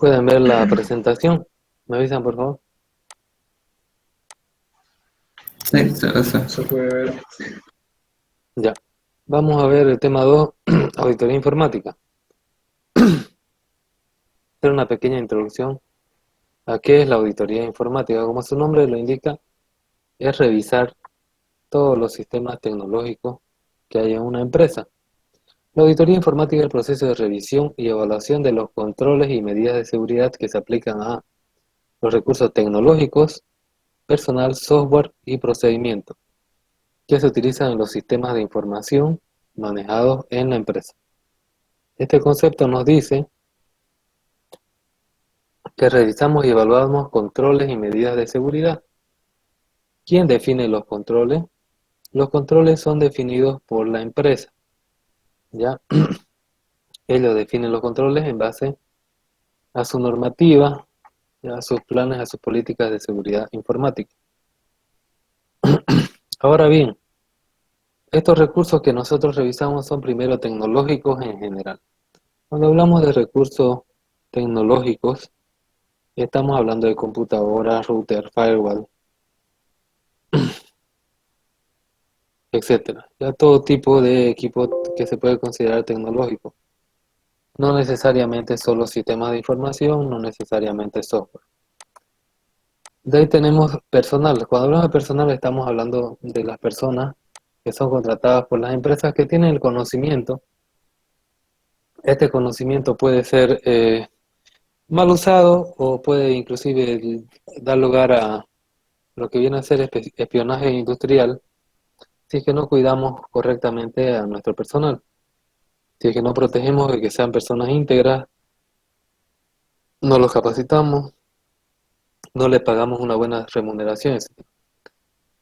Pueden ver la presentación. ¿Me avisan, por favor? Sí, eso. Se puede ver. Ya. Vamos a ver el tema 2, auditoría informática. Hacer una pequeña introducción a qué es la auditoría informática. Como su nombre lo indica, es revisar todos los sistemas tecnológicos que hay en una empresa. La auditoría informática es el proceso de revisión y evaluación de los controles y medidas de seguridad que se aplican a los recursos tecnológicos, personal, software y procedimientos que se utilizan en los sistemas de información manejados en la empresa. Este concepto nos dice que revisamos y evaluamos controles y medidas de seguridad. ¿Quién define los controles? Los controles son definidos por la empresa, ¿ya? Ellos definen los controles en base a su normativa, a sus planes, a sus políticas de seguridad informática. Ahora bien, estos recursos que nosotros revisamos son primero tecnológicos en general. Cuando hablamos de recursos tecnológicos, estamos hablando de computadoras, router, firewall, etcétera. Ya todo tipo de equipo que se puede considerar tecnológico. No necesariamente solo sistemas de información, no necesariamente software. De ahí tenemos personal. Cuando hablamos de personal estamos hablando de las personas que son contratadas por las empresas que tienen el conocimiento. Este conocimiento puede ser mal usado o puede inclusive dar lugar a lo que viene a ser espionaje industrial si es que no cuidamos correctamente a nuestro personal. Si es que no protegemos de que sean personas íntegras, no los capacitamos, no les pagamos una buena remuneración, etc.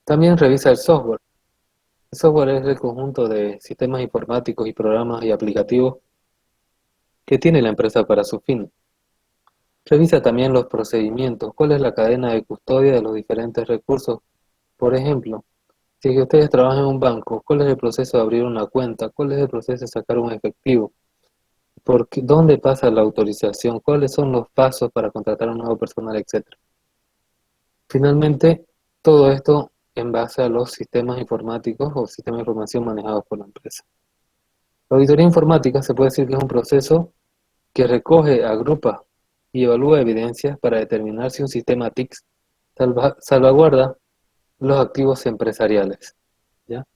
También revisa el software. El software es el conjunto de sistemas informáticos y programas y aplicativos que tiene la empresa para su fin. Revisa también los procedimientos, cuál es la cadena de custodia de los diferentes recursos. Por ejemplo, si es que ustedes trabajan en un banco, ¿cuál es el proceso de abrir una cuenta? ¿Cuál es el proceso de sacar un efectivo? ¿Dónde pasa la autorización? ¿Cuáles son los pasos para contratar a un nuevo personal, etcétera? Finalmente, todo esto en base a los sistemas informáticos o sistemas de información manejados por la empresa. La auditoría informática se puede decir que es un proceso que recoge, agrupa y evalúa evidencias para determinar si un sistema TIC salvaguarda los activos empresariales, ¿ya?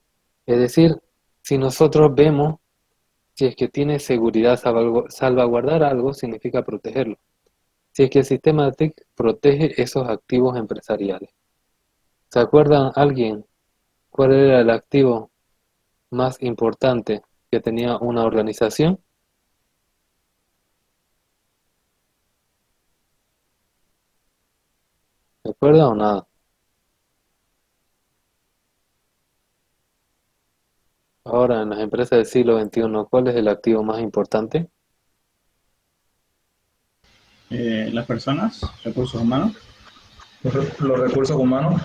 Es decir, si nosotros vemos si es que tiene seguridad, salvaguardar algo significa protegerlo. Si es que el sistema TIC protege esos activos empresariales. ¿Se acuerdan alguien cuál era el activo más importante que tenía una organización? ¿Se acuerdan o nada? Ahora, en las empresas del siglo XXI, ¿cuál es el activo más importante? Las personas, recursos humanos. Los recursos humanos.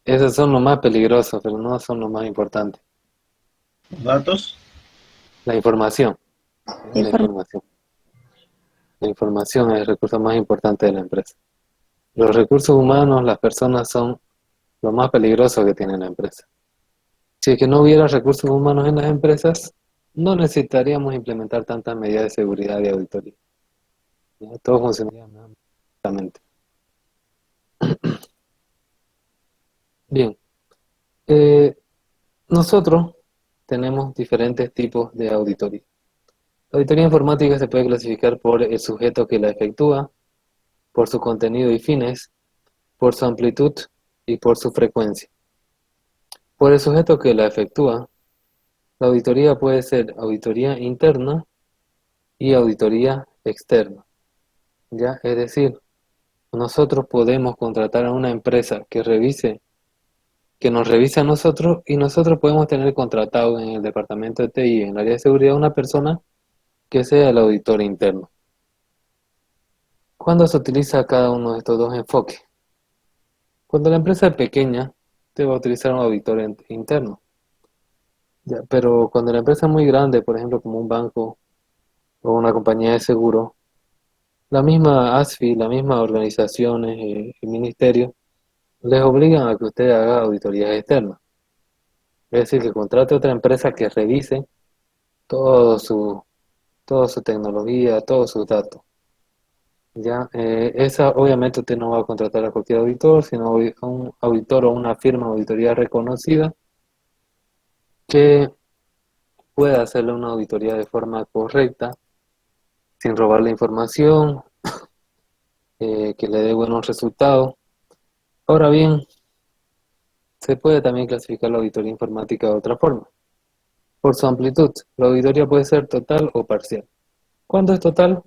Esos son los más peligrosos, pero no son los más importantes. Los datos. La información. La información. La información es el recurso más importante de la empresa. Los recursos humanos, las personas son lo más peligroso que tiene la empresa. Si es que no hubiera recursos humanos en las empresas, no necesitaríamos implementar tantas medidas de seguridad y auditoría. ¿Ya? Todo funcionaría perfectamente. Bien, eh, nosotros tenemos diferentes tipos de auditoría. La auditoría informática se puede clasificar por el sujeto que la efectúa, por su contenido y fines, por su amplitud y por su frecuencia. Por el sujeto que la efectúa, la auditoría puede ser auditoría interna y auditoría externa, ¿ya? Es decir, nosotros podemos contratar a una empresa que nos revise a nosotros y nosotros podemos tener contratado en el departamento de TI, en el área de seguridad, una persona que sea el auditor interno. ¿Cuándo se utiliza cada uno de estos dos enfoques? Cuando la empresa es pequeña, te va a utilizar un auditor interno. Ya, pero cuando la empresa es muy grande, por ejemplo, como un banco o una compañía de seguro, La misma ASFI, las mismas organizaciones y ministerios les obligan a que usted haga auditorías externas. Es decir, que contrate otra empresa que revise todo su, toda su tecnología, todos sus datos. Ya, esa obviamente usted no va a contratar a cualquier auditor, sino a un auditor o una firma de auditoría reconocida que pueda hacerle una auditoría de forma correcta, sin robar la información, que le dé buenos resultados. Ahora bien, se puede también clasificar la auditoría informática de otra forma. Por su amplitud, la auditoría puede ser total o parcial. ¿Cuándo es total?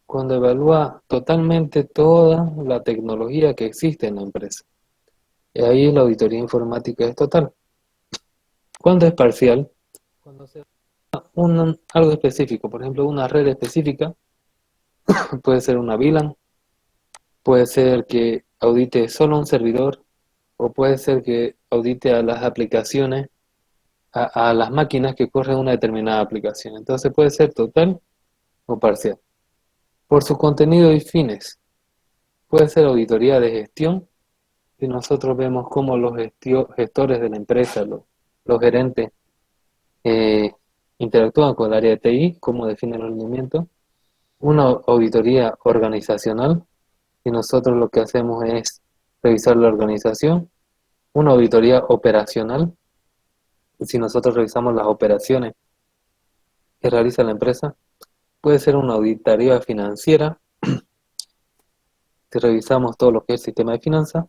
Cuando evalúa totalmente toda la tecnología que existe en la empresa. Y ahí la auditoría informática es total. ¿Cuándo es parcial? Cuando se da algo específico, por ejemplo, una red específica, puede ser una VLAN, puede ser que audite solo un servidor, o puede ser que audite a las aplicaciones, a las máquinas que corren una determinada aplicación. Entonces puede ser total o parcial. Por su contenido y fines, puede ser auditoría de gestión, si nosotros vemos cómo los gestores de la empresa, los gerentes, eh, interactúan con el área de TI, cómo definen los lineamientos. Una auditoría organizacional, si nosotros lo que hacemos es revisar la organización. Una auditoría operacional, si nosotros revisamos las operaciones que realiza la empresa. Puede ser una auditoría financiera, si revisamos todo lo que es el sistema de finanzas.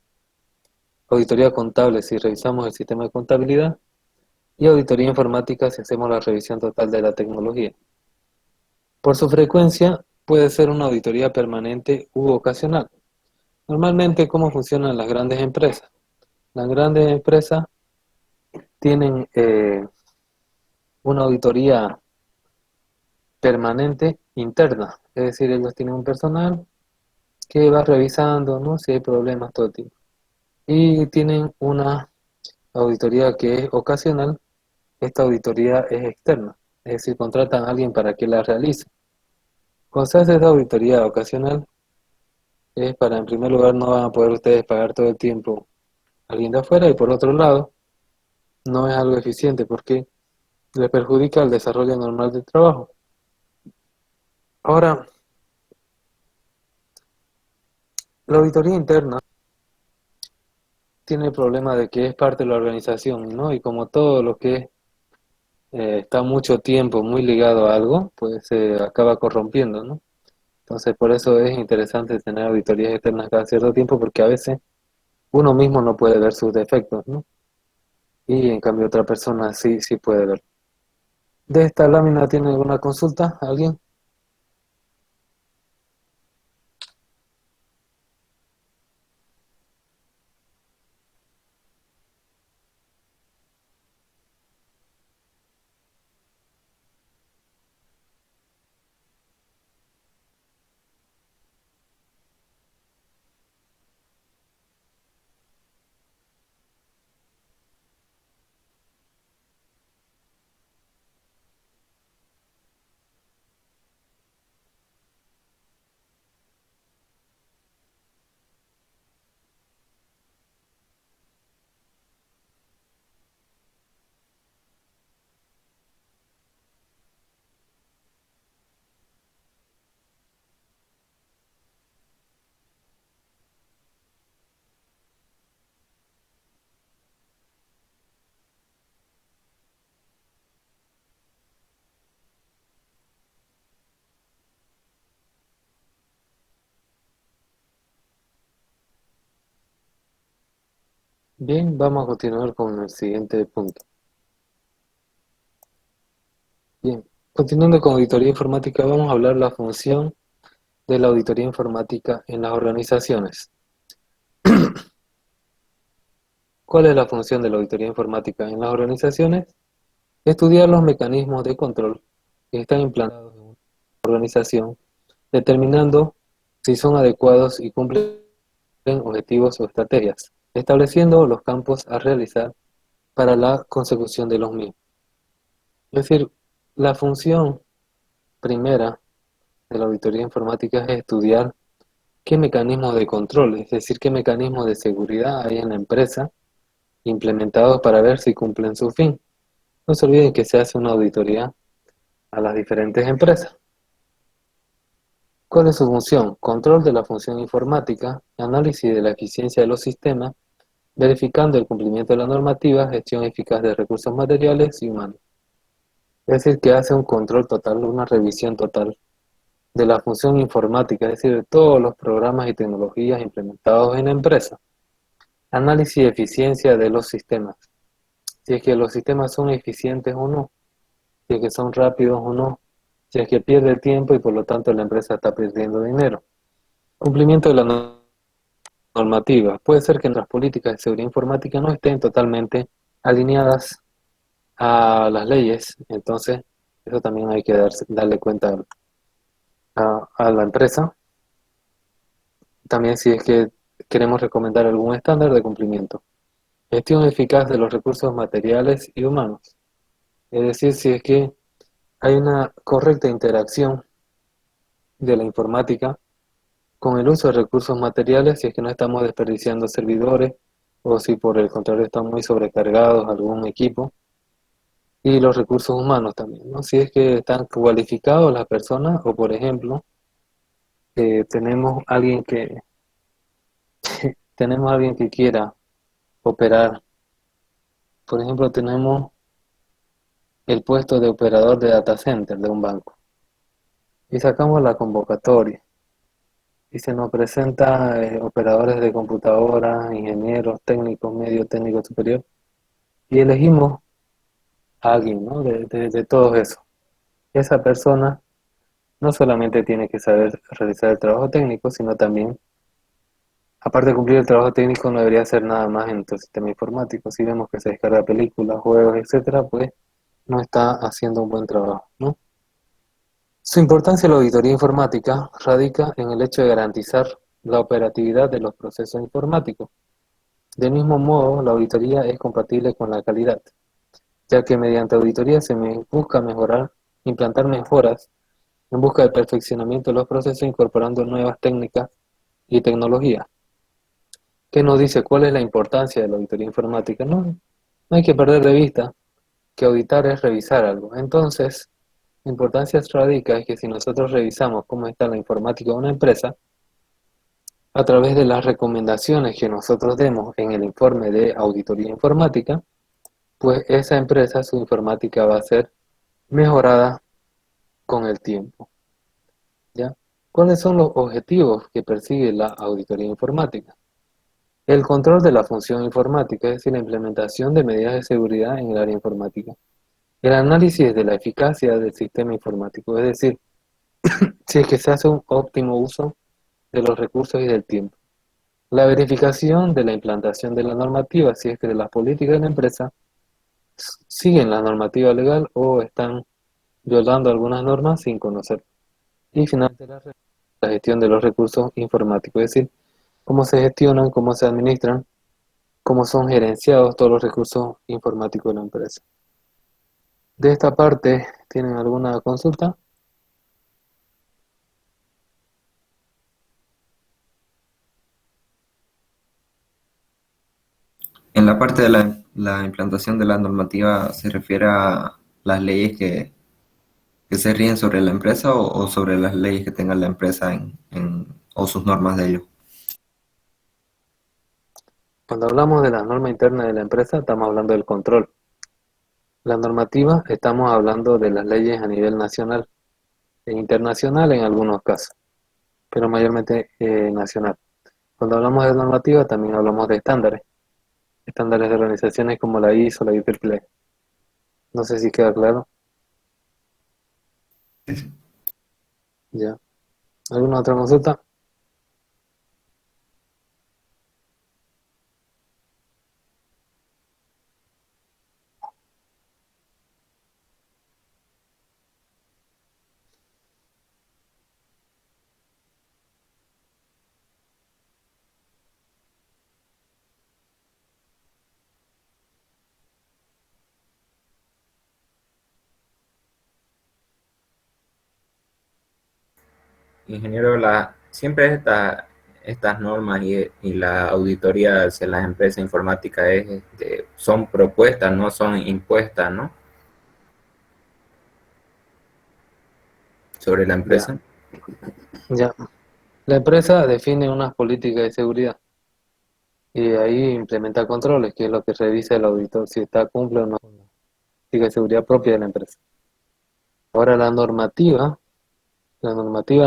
Auditoría contable, si revisamos el sistema de contabilidad. Y auditoría informática, si hacemos la revisión total de la tecnología. Por su frecuencia, puede ser una auditoría permanente u ocasional. Normalmente, ¿cómo funcionan las grandes empresas? Las grandes empresas tienen una auditoría permanente interna, es decir, ellos tienen un personal que va revisando, ¿no?, si hay problemas, todo tipo. Y tienen una auditoría que es ocasional. Esta auditoría es externa, es decir, contratan a alguien para que la realice. Cuando se hace esta auditoría ocasional, es para, en primer lugar, no van a poder ustedes pagar todo el tiempo a alguien de afuera, y por otro lado, no es algo eficiente porque le perjudica el desarrollo normal del trabajo. Ahora, la auditoría interna tiene el problema de que es parte de la organización, ¿no? Y como todo lo que está mucho tiempo muy ligado a algo, pues se acaba corrompiendo, ¿no? Entonces, por eso es interesante tener auditorías externas cada cierto tiempo, porque a veces uno mismo no puede ver sus defectos, ¿no? Y en cambio otra persona sí puede ver. ¿De esta lámina tiene alguna consulta? ¿Alguien? Bien, vamos a continuar con el siguiente punto. Bien, continuando con auditoría informática, vamos a hablar la función de la auditoría informática en las organizaciones. ¿Cuál es la función de la auditoría informática en las organizaciones? Estudiar los mecanismos de control que están implantados en una organización, determinando si son adecuados y cumplen objetivos o estrategias, estableciendo los campos a realizar para la consecución de los mismos. Es decir, la función primera de la auditoría informática es estudiar qué mecanismos de control, es decir, qué mecanismos de seguridad hay en la empresa implementados para ver si cumplen su fin. No se olviden que se hace una auditoría a las diferentes empresas. ¿Cuál es su función? Control de la función informática, análisis de la eficiencia de los sistemas, verificando el cumplimiento de la normativa, gestión eficaz de recursos materiales y humanos. Es decir, que hace un control total, una revisión total de la función informática, es decir, de todos los programas y tecnologías implementados en la empresa. Análisis de eficiencia de los sistemas. Si es que los sistemas son eficientes o no, si es que son rápidos o no, si es que pierde tiempo y por lo tanto la empresa está perdiendo dinero. Cumplimiento de la normativa. Puede ser que nuestras políticas de seguridad informática no estén totalmente alineadas a las leyes, entonces eso también hay que darle cuenta a la empresa. También si es que queremos recomendar algún estándar de cumplimiento. Gestión eficaz de los recursos materiales y humanos. Es decir, si es que hay una correcta interacción de la informática con el uso de recursos materiales, si es que no estamos desperdiciando servidores o si por el contrario están muy sobrecargados algún equipo. Y los recursos humanos también, ¿no? Si es que están cualificados las personas o, por ejemplo, tenemos alguien que tenemos alguien que quiera operar. Por ejemplo, tenemos el puesto de operador de data center de un banco y sacamos la convocatoria y se nos presenta operadores de computadora, ingenieros, técnicos, medio técnico superior y elegimos a alguien, ¿no? De todo eso. Esa persona no solamente tiene que saber realizar el trabajo técnico, sino también, aparte de cumplir el trabajo técnico, no debería hacer nada más en tu sistema informático. Si vemos que se descarga películas, juegos, etcétera, pues no está haciendo un buen trabajo, ¿no? Su importancia en la auditoría informática radica en el hecho de garantizar la operatividad de los procesos informáticos. Del mismo modo, la auditoría es compatible con la calidad, ya que mediante auditoría busca mejorar, implantar mejoras en busca del perfeccionamiento de los procesos incorporando nuevas técnicas y tecnologías. ¿Qué nos dice cuál es la importancia de la auditoría informática? No, no hay que perder de vista que auditar es revisar algo. Entonces, la importancia radica es que si nosotros revisamos cómo está la informática de una empresa, a través de las recomendaciones que nosotros demos en el informe de auditoría informática, pues esa empresa, su informática va a ser mejorada con el tiempo, ¿ya? ¿Cuáles son los objetivos que persigue la auditoría informática? El control de la función informática, es decir, la implementación de medidas de seguridad en el área informática. El análisis de la eficacia del sistema informático, es decir, si es que se hace un óptimo uso de los recursos y del tiempo. La verificación de la implantación de la normativa, si es que las políticas de la empresa siguen la normativa legal o están violando algunas normas sin conocer. Y finalmente la gestión de los recursos informáticos, es decir, cómo se gestionan, cómo se administran, cómo son gerenciados todos los recursos informáticos de la empresa. De esta parte, ¿tienen alguna consulta? En la parte de la implantación de la normativa, ¿se refiere a las leyes que se ríen sobre la empresa o sobre las leyes que tenga la empresa o sus normas de ello? Cuando hablamos de la norma interna de la empresa, estamos hablando del control. La normativa, estamos hablando de las leyes a nivel nacional e internacional en algunos casos, pero mayormente nacional. Cuando hablamos de normativa, también hablamos de estándares de organizaciones como la ISO, la IEEE. No sé si queda claro. Ya. ¿Alguna otra consulta? ingeniero, siempre estas normas y la auditoría hacia las empresas informáticas son propuestas, no son impuestas, ¿no? Sobre la empresa. Ya. La empresa define unas políticas de seguridad y ahí implementa controles, que es lo que revisa el auditor, si está cumple o no con la política de seguridad propia de la empresa. Ahora la normativa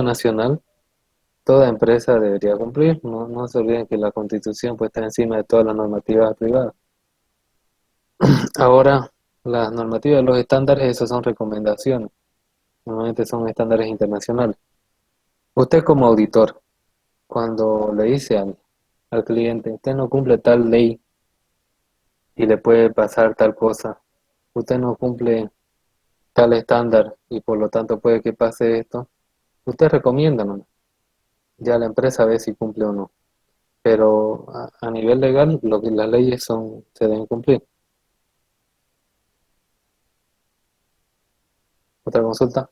nacional, toda empresa debería cumplir. No se olviden que la Constitución pues está encima de todas las normativas privadas. Ahora, las normativas, los estándares, esos son recomendaciones. Normalmente son estándares internacionales. Usted como auditor, cuando le dice al cliente, usted no cumple tal ley y le puede pasar tal cosa, usted no cumple tal estándar y por lo tanto puede que pase esto, usted recomienda, ¿no? Ya la empresa ve si cumple o no. Pero a nivel legal, lo que las leyes se deben cumplir. ¿Otra consulta?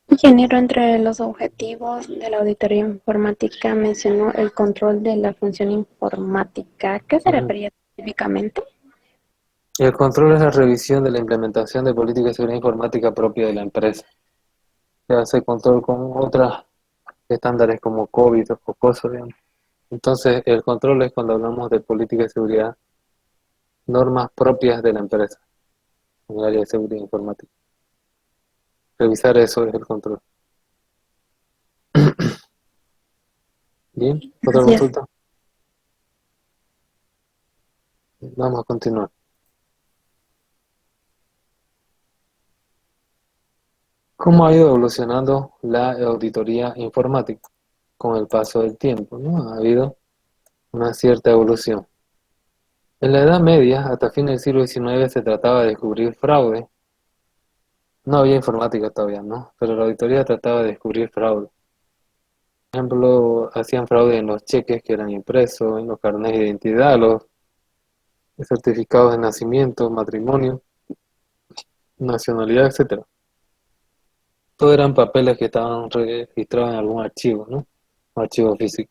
Ingeniero, entre los objetivos de la auditoría informática mencionó el control de la función informática. ¿A qué se refería específicamente? El control es la revisión de la implementación de políticas de seguridad informática propia de la empresa. Se hace control con otros estándares como COVID o cosas, digamos. Entonces, el control es cuando hablamos de política de seguridad, normas propias de la empresa en el área de seguridad informática. Revisar eso es el control. Bien, ¿otra Gracias. consulta? Vamos a continuar. ¿Cómo ha ido evolucionando la auditoría informática con el paso del tiempo, ¿no? Ha habido una cierta evolución. En la Edad Media, hasta fines del siglo XIX, se trataba de descubrir fraude. No había informática todavía, ¿no? Pero la auditoría trataba de descubrir fraude. Por ejemplo, hacían fraude en los cheques que eran impresos, en los carnets de identidad, los certificados de nacimiento, matrimonio, nacionalidad, etcétera. Todos eran papeles que estaban registrados en algún archivo, ¿no? Un archivo físico.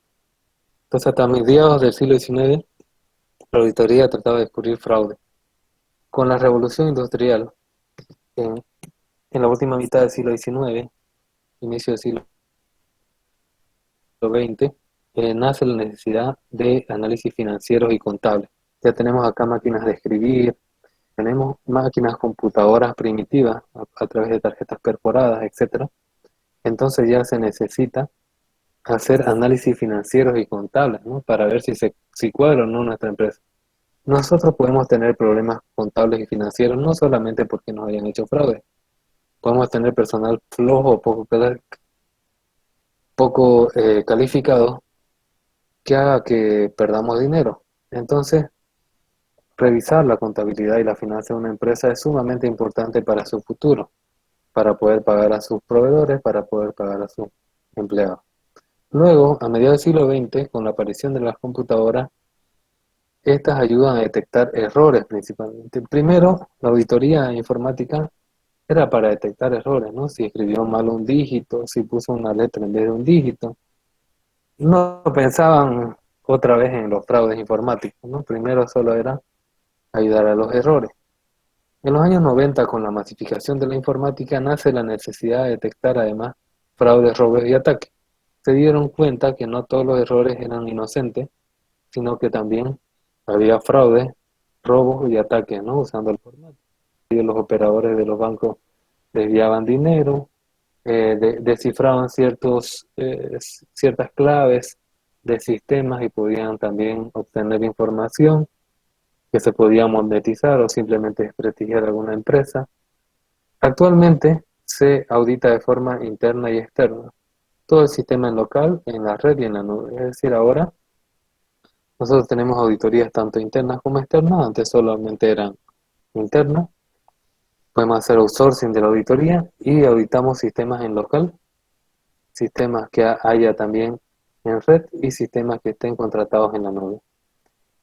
Entonces, hasta mediados del siglo XIX, la auditoría trataba de descubrir fraude. Con la revolución industrial, en, en la última mitad del siglo XIX, inicio del siglo XX, nace la necesidad de análisis financieros y contables. Ya tenemos acá máquinas de escribir, tenemos máquinas computadoras primitivas a través de tarjetas perforadas, etcétera. Entonces ya se necesita hacer análisis financieros y contables, ¿no? Para ver si cuadra o no nuestra empresa. Nosotros podemos tener problemas contables y financieros no solamente porque nos hayan hecho fraude. Podemos tener personal flojo o poco calificado que haga que perdamos dinero. Entonces, revisar la contabilidad y la finanza de una empresa es sumamente importante para su futuro, para poder pagar a sus proveedores, para poder pagar a sus empleados. Luego, a mediados del siglo XX, con la aparición de las computadoras, estas ayudan a detectar errores principalmente. Primero, la auditoría informática era para detectar errores, ¿no? Si escribió mal un dígito, si puso una letra en vez de un dígito. No pensaban otra vez en los fraudes informáticos, ¿no? Primero solo era ayudar a los errores. En los años 90, con la masificación de la informática, nace la necesidad de detectar además fraudes, robos y ataques. Se dieron cuenta que no todos los errores eran inocentes, sino que también había fraudes, robos y ataques, ¿no? Usando el formato. Los operadores de los bancos desviaban dinero, descifraban ciertas claves de sistemas y podían también obtener información que se podía monetizar o simplemente desprestigiar alguna empresa. Actualmente se audita de forma interna y externa todo el sistema en local, en la red y en la nube. Es decir, ahora nosotros tenemos auditorías tanto internas como externas, antes solamente eran internas. Podemos hacer outsourcing de la auditoría y auditamos sistemas en local, sistemas que haya también en red y sistemas que estén contratados en la nube.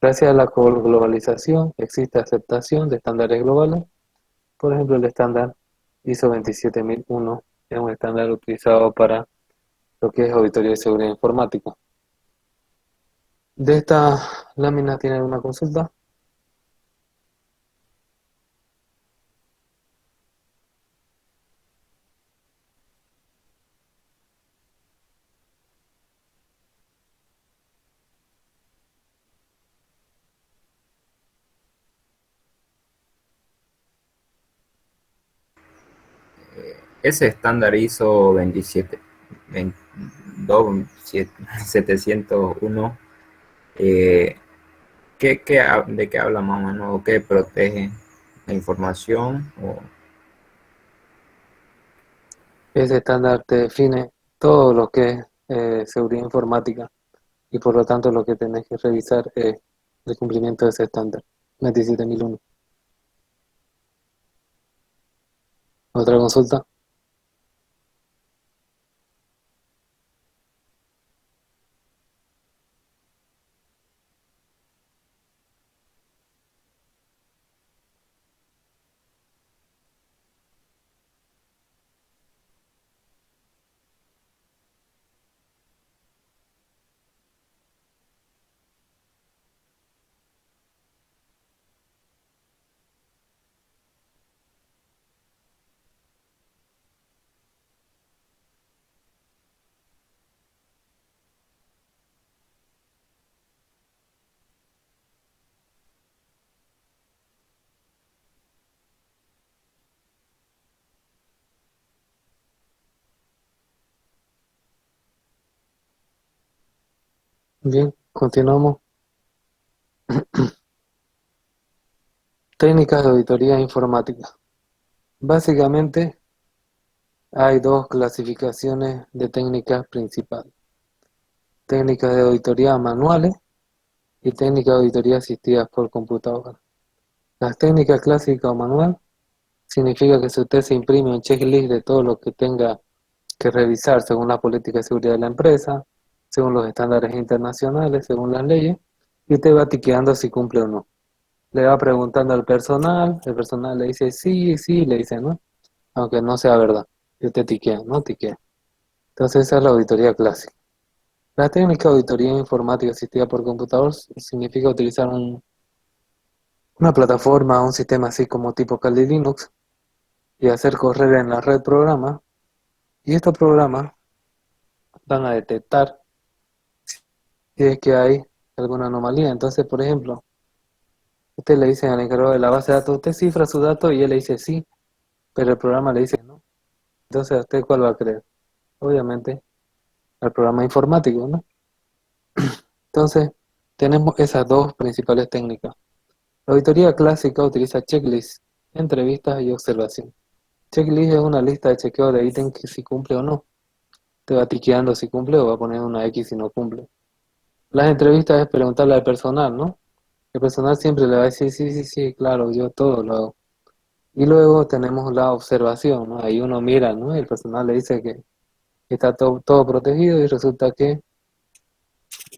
Gracias a la globalización existe aceptación de estándares globales, por ejemplo el estándar ISO 27001 Es un estándar utilizado para lo que es auditoría de seguridad informática. ¿De esta lámina tiene alguna consulta? Ese estándar ISO 27701, ¿de qué habla más o menos? ¿O qué protege la información? Ese estándar te define todo lo que es seguridad informática y por lo tanto lo que tenés que revisar es el cumplimiento de ese estándar 27001. ¿Otra consulta? Bien, continuamos. Técnicas de auditoría informática. Básicamente hay dos clasificaciones de técnicas principales. Técnicas de auditoría manuales y técnicas de auditoría asistidas por computadora. Las técnicas clásicas o manual significa que si usted se imprime un checklist de todo lo que tenga que revisar según la política de seguridad de la empresa, según los estándares internacionales, según las leyes, y usted va tiqueando si cumple o no. Le va preguntando al personal, el personal le dice sí, sí, le dice no, aunque no sea verdad. Y usted tiquea, no tiquea. Entonces esa es la auditoría clásica. La técnica de auditoría informática asistida por computador significa utilizar una plataforma, un sistema así como tipo Kali Linux y hacer correr en la red programas. Y estos programas van a detectar si es que hay alguna anomalía. Entonces, por ejemplo, usted le dice al encargado de la base de datos, usted cifra su dato y él le dice sí, pero el programa le dice no. Entonces, ¿a usted cuál va a creer? Obviamente, al programa informático, ¿no? Entonces, tenemos esas dos principales técnicas. La auditoría clásica utiliza checklists, entrevistas y observación. Checklist es una lista de chequeo de ítems que si cumple o no. Te va tiqueando si cumple o va a poner una X si no cumple. Las entrevistas es preguntarle al personal, ¿no? El personal siempre le va a decir, sí, sí, sí, claro, yo todo lo hago. Y luego tenemos la observación, ¿no? Ahí uno mira, ¿no? Y el personal le dice que está todo protegido y resulta que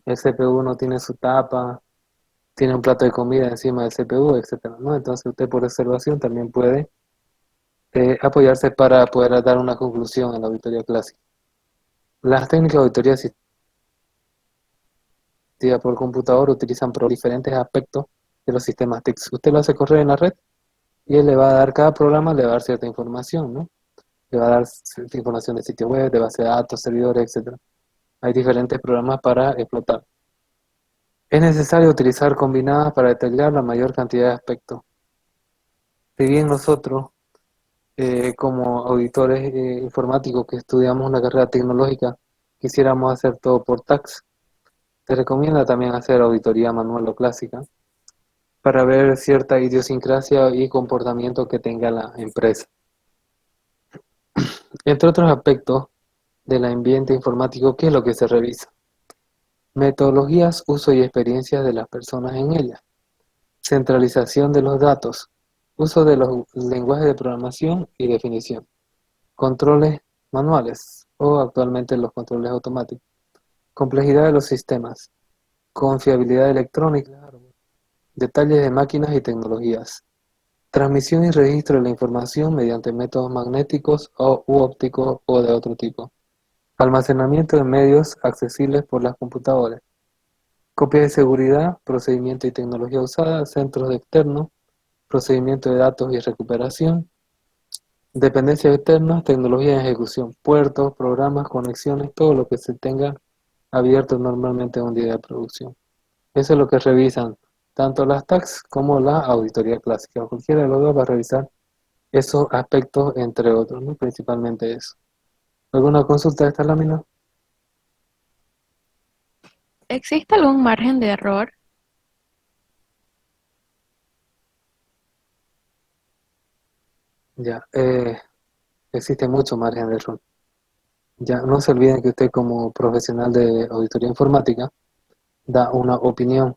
el CPU no tiene su tapa, tiene un plato de comida encima del CPU, etcétera, ¿no? Entonces usted por observación también puede apoyarse para poder dar una conclusión en la auditoría clásica. Las técnicas de auditoría asistida por computador utilizan diferentes aspectos de los sistemas TIC. Usted lo hace correr en la red y él le va a dar, cada programa le va a dar cierta información, ¿no? Le va a dar cierta información de sitio web, de base de datos, servidores, etcétera. Hay diferentes programas para explotar. Es necesario utilizar combinadas para detallar la mayor cantidad de aspectos. Si bien nosotros, como auditores informáticos que estudiamos una carrera tecnológica, quisiéramos hacer todo por tags, se recomienda también hacer auditoría manual o clásica para ver cierta idiosincrasia y comportamiento que tenga la empresa. Entre otros aspectos del ambiente informático, ¿qué es lo que se revisa? Metodologías, uso y experiencias de las personas en ella. Centralización de los datos. Uso de los lenguajes de programación y definición. Controles manuales o actualmente los controles automáticos. Complejidad de los sistemas. Confiabilidad electrónica. Detalles de máquinas y tecnologías. Transmisión y registro de la información mediante métodos magnéticos u ópticos o de otro tipo. Almacenamiento de medios accesibles por las computadoras. Copia de seguridad, procedimiento y tecnología usada, centros de externos, procedimiento de datos y recuperación, dependencias externas, tecnología de ejecución, puertos, programas, conexiones, todo lo que se tenga abierto normalmente en un día de producción. Eso es lo que revisan tanto las tax como la auditoría clásica. Cualquiera de los dos va a revisar esos aspectos, entre otros, ¿no? Principalmente eso. ¿Alguna consulta de esta lámina? ¿Existe algún margen de error? Ya, existe mucho margen de error. Ya, no se olviden que usted como profesional de auditoría informática da una opinión,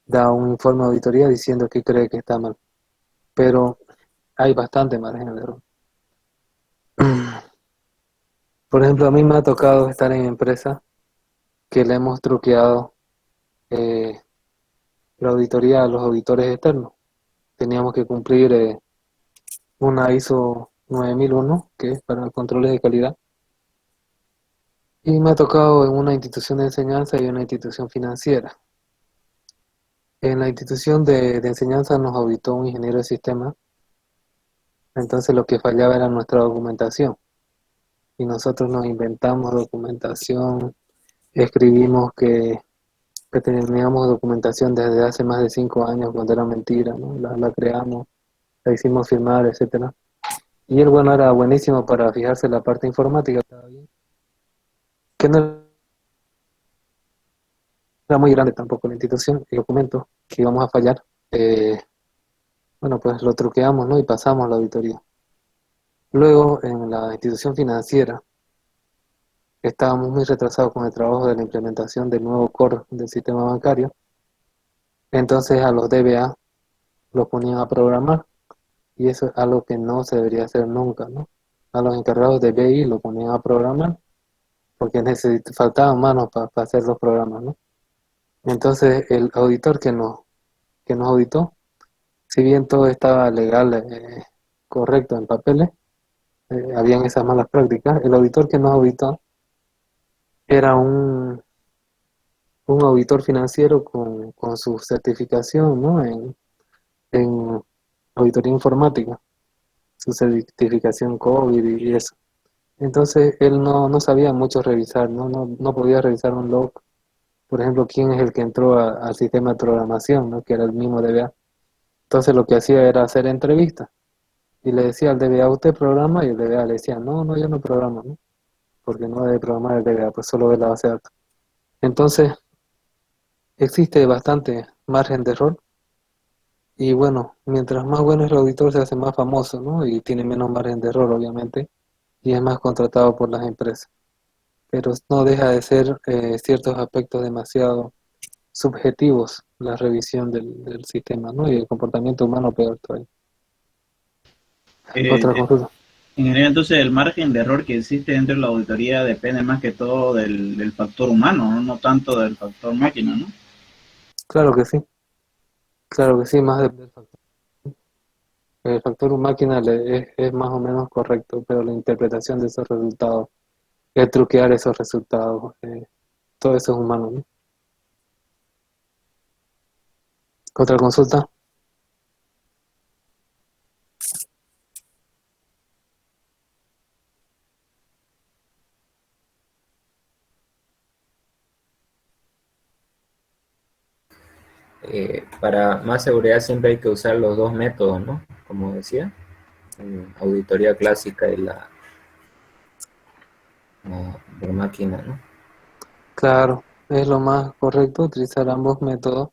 da un informe de auditoría diciendo que cree que está mal, pero hay bastante margen de error. Por ejemplo, a mí me ha tocado estar en empresas que le hemos truqueado eh, la auditoría a los auditores externos. Teníamos que cumplir una ISO 9001, que es para controles de calidad, y me ha tocado en una institución de enseñanza y una institución financiera. En la institución de enseñanza nos auditó un ingeniero de sistemas, entonces lo que fallaba era nuestra documentación, y nosotros nos inventamos documentación, escribimos que teníamos documentación desde hace más de 5 años cuando era mentira, ¿no? La creamos, la hicimos firmar, etcétera. Y él, bueno, era buenísimo para fijarse en la parte informática, estaba bien, que no era muy grande tampoco la institución, el documento que íbamos a fallar. Bueno, pues lo truqueamos, ¿no? Y pasamos la auditoría. Luego, en la institución financiera, estábamos muy retrasados con el trabajo de la implementación del nuevo core del sistema bancario. Entonces a los DBA los ponían a programar, y eso es algo que no se debería hacer nunca, ¿no? A los encargados de BI lo ponían a programar porque faltaban manos para hacer los programas, ¿no? Entonces el auditor que nos auditó, si bien todo estaba legal, correcto en papeles, habían esas malas prácticas. El auditor que nos auditó era un auditor financiero con su certificación, ¿no? En auditoría informática, su certificación COVID y eso. Entonces él no sabía mucho revisar, no podía revisar un log, por ejemplo, quién es el que entró al sistema de programación, ¿no? Que era el mismo DBA. Entonces lo que hacía era hacer entrevistas y le decía al DBA, ¿usted programa? Y el DBA le decía, no, yo no programo, ¿no? Porque no debe programar el DBA, pues solo ve la base de datos. Entonces existe bastante margen de error. Y bueno, mientras más bueno es el auditor, se hace más famoso, ¿no? Y tiene menos margen de error, obviamente, y es más contratado por las empresas. Pero no deja de ser ciertos aspectos demasiado subjetivos la revisión del sistema, ¿no? Y el comportamiento humano peor todavía. Otra Eh, consulta. en general, entonces, el margen de error que existe dentro de la auditoría depende más que todo del factor humano, ¿no? No tanto del factor máquina, ¿no? Claro que sí, más del factor. El factor máquina es más o menos correcto, pero la interpretación de esos resultados, el truquear esos resultados, todo eso es humano, ¿no? Otra consulta. Para más seguridad siempre hay que usar los dos métodos, ¿no? Como decía, auditoría clásica y la por máquina, ¿no? Claro, es lo más correcto utilizar ambos métodos.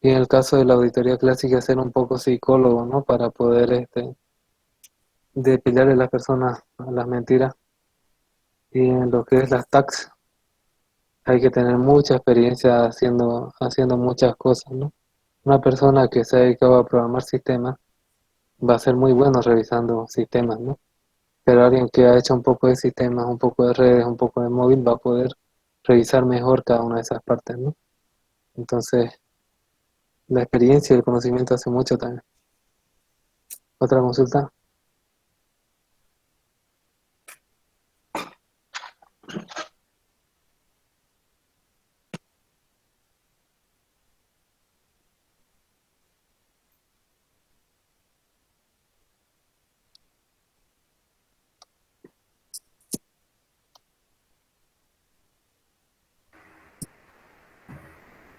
Y en el caso de la auditoría clásica, ser un poco psicólogo, ¿no? Para poder depillarle a las personas a las mentiras. Y en lo que es las tax, hay que tener mucha experiencia haciendo muchas cosas, ¿no? Una persona que se ha dedicado a programar sistemas va a ser muy bueno revisando sistemas, ¿no? Pero alguien que ha hecho un poco de sistemas, un poco de redes, un poco de móvil, va a poder revisar mejor cada una de esas partes, ¿no? Entonces, la experiencia y el conocimiento hace mucho también. ¿Otra consulta?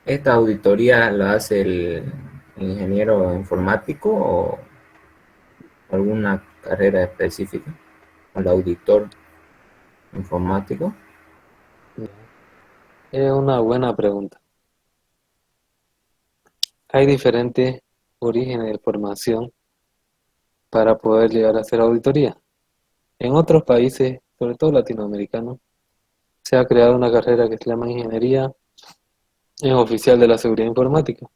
¿Esta auditoría la hace el ingeniero informático o alguna carrera específica? ¿El auditor informático? Es una buena pregunta. Hay diferentes orígenes de formación para poder llegar a hacer auditoría. En otros países, sobre todo latinoamericanos, se ha creado una carrera que se llama Ingeniería en Oficial de la Seguridad Informática.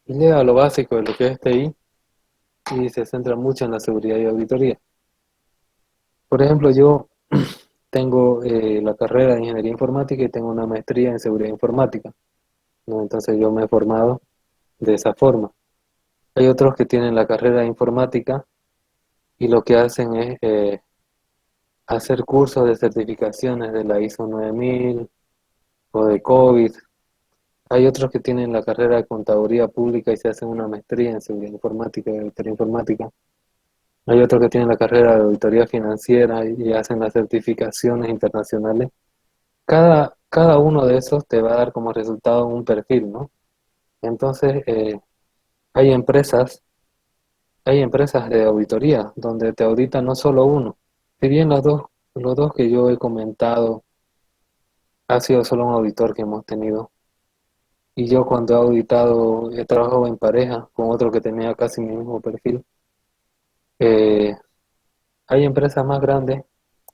Y lleva lo básico de lo que es TI y se centra mucho en la seguridad y auditoría. Por ejemplo, yo tengo la carrera de Ingeniería Informática y tengo una maestría en Seguridad Informática, ¿no? Entonces yo me he formado de esa forma. Hay otros que tienen la carrera de Informática y lo que hacen es hacer cursos de certificaciones de la ISO 9000 o de COVID. Hay otros que tienen la carrera de Contaduría Pública y se hacen una maestría en Seguridad Informática y Auditoría Informática. Hay otros que tienen la carrera de Auditoría Financiera y hacen las certificaciones internacionales. Cada uno de esos te va a dar como resultado un perfil, ¿no? Entonces, hay empresas, hay empresas de auditoría donde te auditan no solo uno. Si bien los dos que yo he comentado ha sido solo un auditor que hemos tenido. Y yo cuando he auditado, he trabajado en pareja con otro que tenía casi mi mismo perfil. Eh, Hay empresas más grandes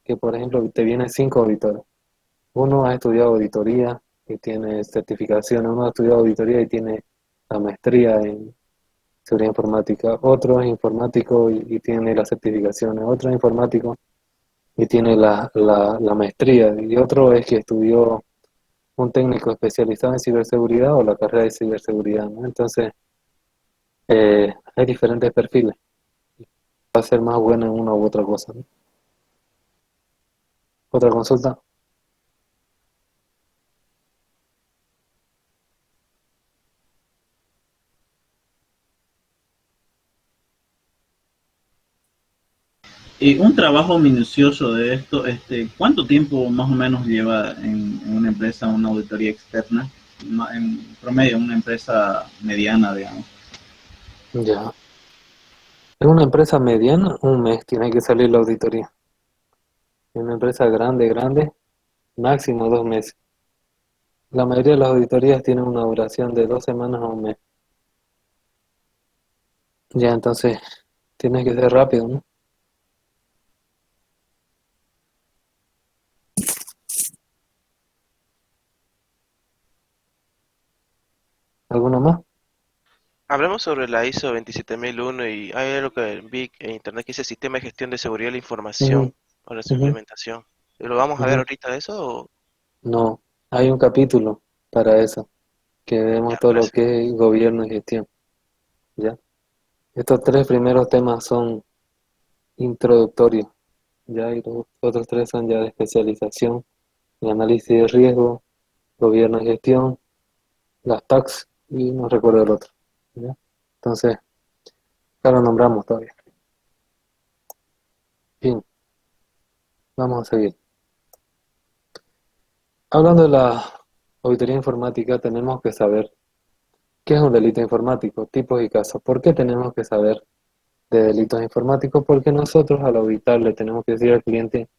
que, por ejemplo, te vienen 5 auditores. Uno ha estudiado auditoría y tiene certificaciones. Uno ha estudiado auditoría y tiene la maestría en seguridad informática. Otro es informático y tiene las certificaciones. Otro es informático y tiene la maestría. Y otro es que estudió un técnico especializado en ciberseguridad o la carrera de ciberseguridad, ¿no? Entonces, hay diferentes perfiles. Va a ser más bueno en una u otra cosa, ¿no? Otra consulta. Y un trabajo minucioso de esto, ¿cuánto tiempo más o menos lleva en una empresa una auditoría externa? En promedio, una empresa mediana, digamos. Ya. En una empresa mediana, un mes tiene que salir la auditoría. En una empresa grande, máximo 2 meses. La mayoría de las auditorías tienen una duración de 2 semanas a un mes. Ya, entonces, tiene que ser rápido, ¿no? ¿Alguna más? Hablemos sobre la ISO 27001 y hay algo que vi en internet que dice Sistema de Gestión de Seguridad de la Información Ujú, para su ujú, implementación. ¿Lo vamos a ver ujú. ahorita eso? No, hay un capítulo para eso, que vemos Ya, todo lo gracias. que es gobierno y gestión, ¿ya? Estos 3 primeros temas son introductorios, ¿ya? Y los otros 3 son ya de especialización, el análisis de riesgo, gobierno y gestión, las tax y no recuerdo el otro, ¿ya? Entonces, ya lo nombramos todavía. Bien, vamos a seguir. Hablando de la auditoría informática, tenemos que saber qué es un delito informático, tipos y casos. ¿Por qué tenemos que saber de delitos informáticos? Porque nosotros al auditar le tenemos que decir al cliente,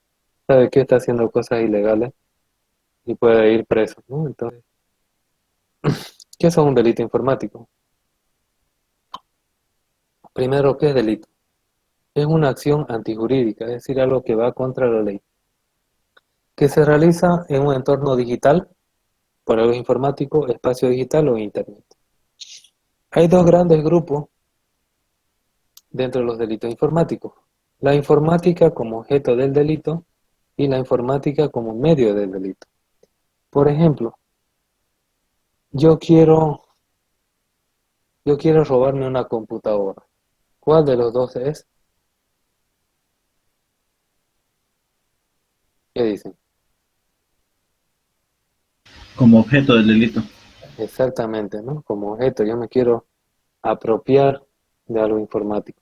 sabe que está haciendo cosas ilegales y puede ir preso, ¿no? Entonces, ¿qué es un delito informático? Primero, ¿qué es delito? Es una acción antijurídica, es decir, algo que va contra la ley, que se realiza en un entorno digital, por algo informático, espacio digital o internet. Hay dos grandes grupos dentro de los delitos informáticos: la informática como objeto del delito y la informática como medio del delito. Por ejemplo, yo quiero robarme una computadora. ¿Cuál de los dos es? ¿Qué dicen? Como objeto del delito. Exactamente, ¿no? Como objeto, yo me quiero apropiar de algo informático.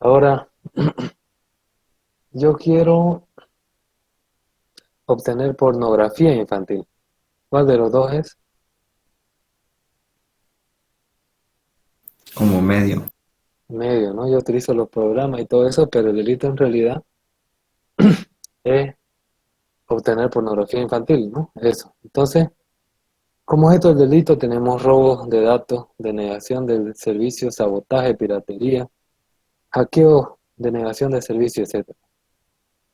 Ahora, yo quiero obtener pornografía infantil. ¿Cuál de los dos es? como medio. Medio, ¿no? Yo utilizo los programas y todo eso, pero el delito en realidad es obtener pornografía infantil, ¿no? Eso. Entonces, como objeto del delito tenemos robos de datos, denegación del servicio, sabotaje, piratería, hackeo, denegación de servicio, etc.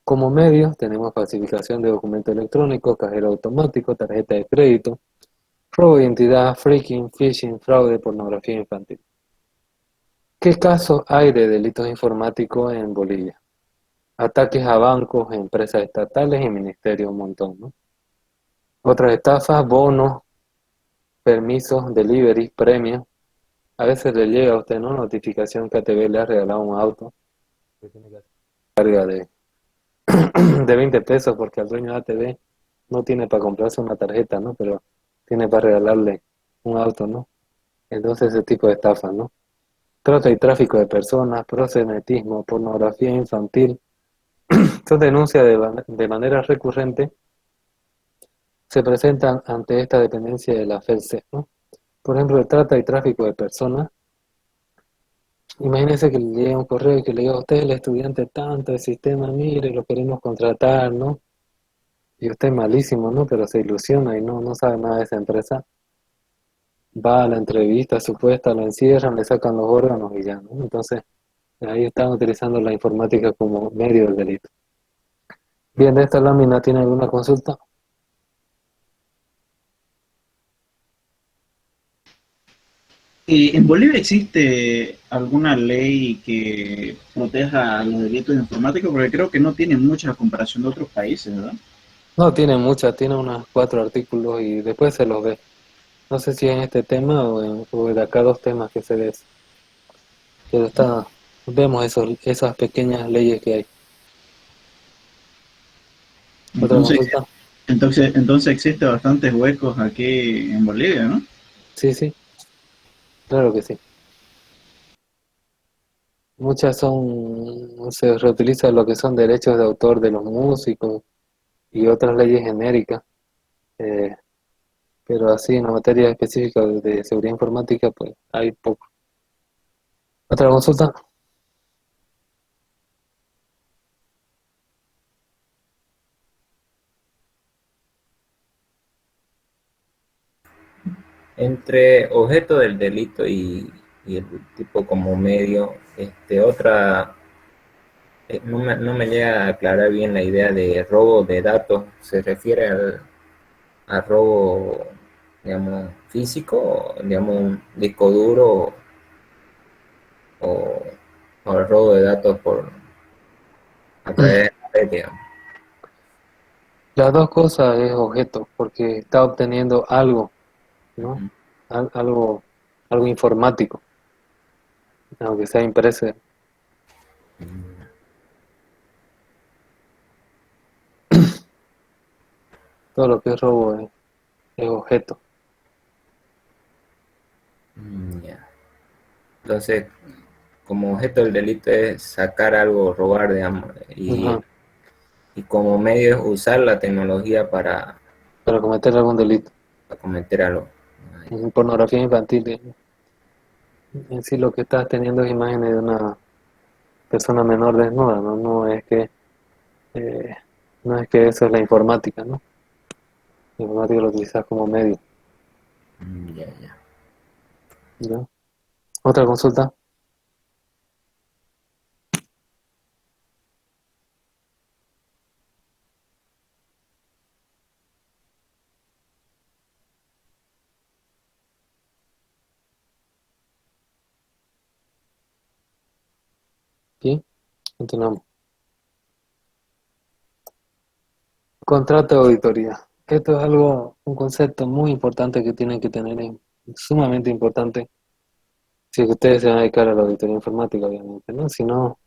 Como medios tenemos falsificación de documento electrónico, cajero automático, tarjeta de crédito, robo de identidad, phreaking, phishing, fraude, pornografía infantil. ¿Qué casos hay de delitos informáticos en Bolivia? Ataques a bancos, empresas estatales y ministerios, un montón, ¿no? Otras estafas, bonos, permisos, delivery, premios. A veces le llega a usted, ¿no? Notificación que ATV le ha regalado un auto. Que tiene que hacer carga de 20 pesos porque el dueño de ATV no tiene para comprarse una tarjeta, ¿no? Pero tiene para regalarle un auto, ¿no? Entonces ese tipo de estafas, ¿no? Trata y tráfico de personas, proxenetismo, pornografía infantil. Son denuncias de manera recurrente, se presentan ante esta dependencia de la FELCE, ¿no? Por ejemplo, el trata y tráfico de personas. Imagínense que le llega un correo y que le diga a usted, el estudiante tanto del sistema, mire, lo queremos contratar, ¿no? Y usted es malísimo, ¿no? Pero se ilusiona y no sabe nada de esa empresa. Va a la entrevista supuesta, lo encierran, le sacan los órganos y ya, ¿no? Entonces, ahí están utilizando la informática como medio del delito. Bien, de esta lámina, ¿tiene alguna consulta? ¿En Bolivia existe alguna ley que proteja los delitos informáticos? Porque creo que no tiene mucha comparación de otros países, ¿verdad? No, tiene muchas, tiene unos 4 artículos y después se los ve. No sé si en este tema o en acá 2 temas que se ve, pero vemos esas pequeñas leyes que hay. ¿Otra Entonces, consulta? entonces existe bastantes huecos aquí en Bolivia, ¿no? Sí, sí, claro que sí. Muchas se reutiliza lo que son derechos de autor de los músicos y otras leyes genéricas, eh, pero así en la materia específica de seguridad informática, pues hay poco. ¿Otra consulta? Entre objeto del delito y el tipo como medio, otra, no me llega a aclarar bien la idea de robo de datos. ¿Se refiere a robo, digamos, físico, digamos, un disco duro o, o el robo de datos a través de la red, digamos? Las dos cosas es objeto, porque está obteniendo algo, ¿no? Ujú. Algo, algo informático, aunque sea impreso. Todo lo que es robo es objeto. Ya. Entonces, como objeto del delito es sacar algo, robar, digamos, Ajá, y como medio es usar la tecnología para cometer algún delito. para cometer algo. Pornografía infantil. En sí lo que estás teniendo es imágenes de una persona menor desnuda, ¿no? Eh, no es que eso es la informática, ¿no? La informática lo utilizas como medio, Ya, ya. ¿no? Otra consulta. ¿Sí? Continuamos. Contrato de auditoría. Esto es un concepto muy importante que tienen que tener, sumamente importante, Si ustedes se van a dedicar a la auditoría informática, obviamente, ¿no? Si no,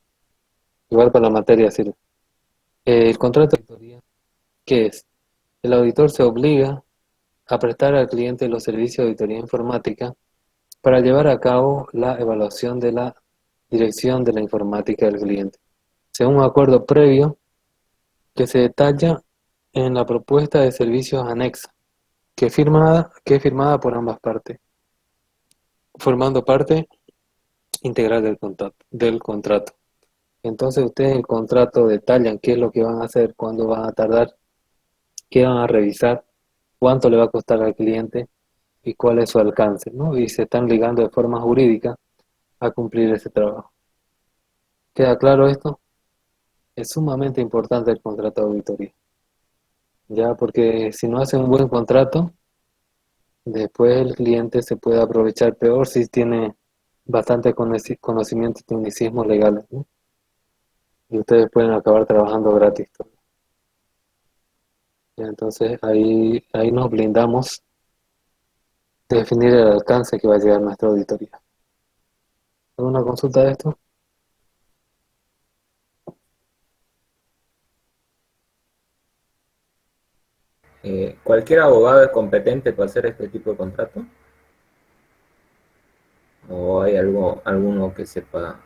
igual para la materia sirve. El contrato de auditoría, ¿qué es? El auditor se obliga a prestar al cliente los servicios de auditoría informática para llevar a cabo la evaluación de la dirección de la informática del cliente, según un acuerdo previo que se detalla en la propuesta de servicios anexa, que es firmada por ambas partes, formando parte integral del contrato. Entonces ustedes en el contrato detallan qué es lo que van a hacer, cuándo van a tardar, qué van a revisar, cuánto le va a costar al cliente y cuál es su alcance, ¿no? Y se están ligando de forma jurídica a cumplir ese trabajo. ¿Queda claro esto? Es sumamente importante el contrato de auditoría, ya porque si no hacen un buen contrato, después el cliente se puede aprovechar peor si tiene bastante conocimiento y tecnicismos legales, ¿no? Y ustedes pueden acabar trabajando gratis. Ya, entonces ahí nos blindamos de definir el alcance que va a llegar nuestra auditoría. ¿Alguna consulta de esto? ¿Cualquier abogado es competente para hacer este tipo de contrato? ¿O hay alguno que sepa?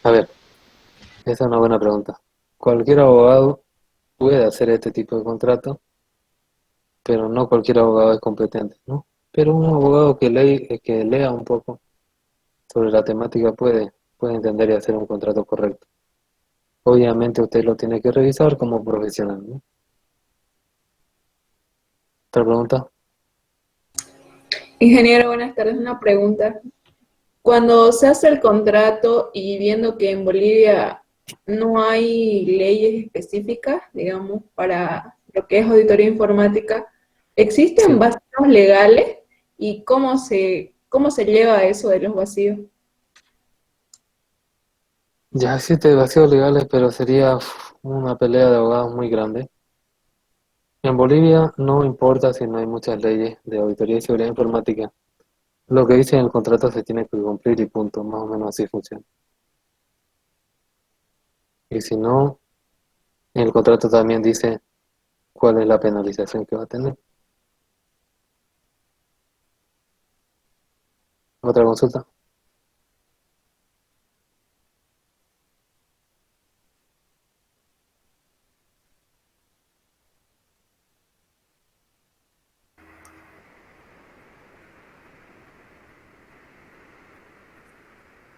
A ver, esa es una buena pregunta. Cualquier abogado puede hacer este tipo de contrato, pero no cualquier abogado es competente, ¿no? Pero un abogado que lea un poco sobre la temática puede entender y hacer un contrato correcto. Obviamente usted lo tiene que revisar como profesional, ¿no? ¿Otra pregunta? Ingeniero, buenas tardes. Una pregunta. Cuando se hace el contrato y viendo que en Bolivia no hay leyes específicas, digamos, para lo que es auditoría informática, ¿existen Sí. vacíos legales y cómo se lleva eso de los vacíos? Ya existe vacíos legales, pero sería una pelea de abogados muy grande. En Bolivia no importa si no hay muchas leyes de auditoría y seguridad informática. Lo que dice en el contrato se tiene que cumplir y punto, más o menos así funciona. Y si no, en el contrato también dice cuál es la penalización que va a tener. ¿Otra consulta?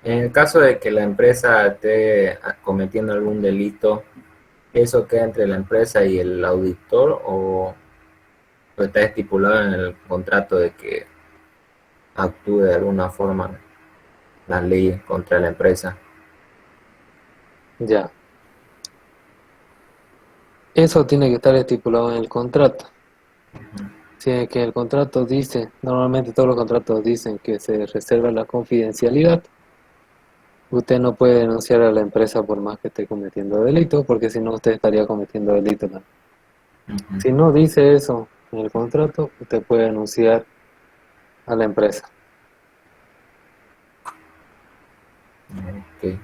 En el caso de que la empresa esté cometiendo algún delito, ¿eso queda entre la empresa y el auditor o está estipulado en el contrato de que actúe de alguna forma las leyes contra la empresa? Ya. Eso tiene que estar estipulado en el contrato. Si es que el contrato dice, normalmente todos los contratos dicen que se reserva la confidencialidad, usted no puede denunciar a la empresa por más que esté cometiendo delitos, porque si no usted estaría cometiendo delitos también. Ujú. Si no dice eso en el contrato, usted puede denunciar a la empresa. Ok.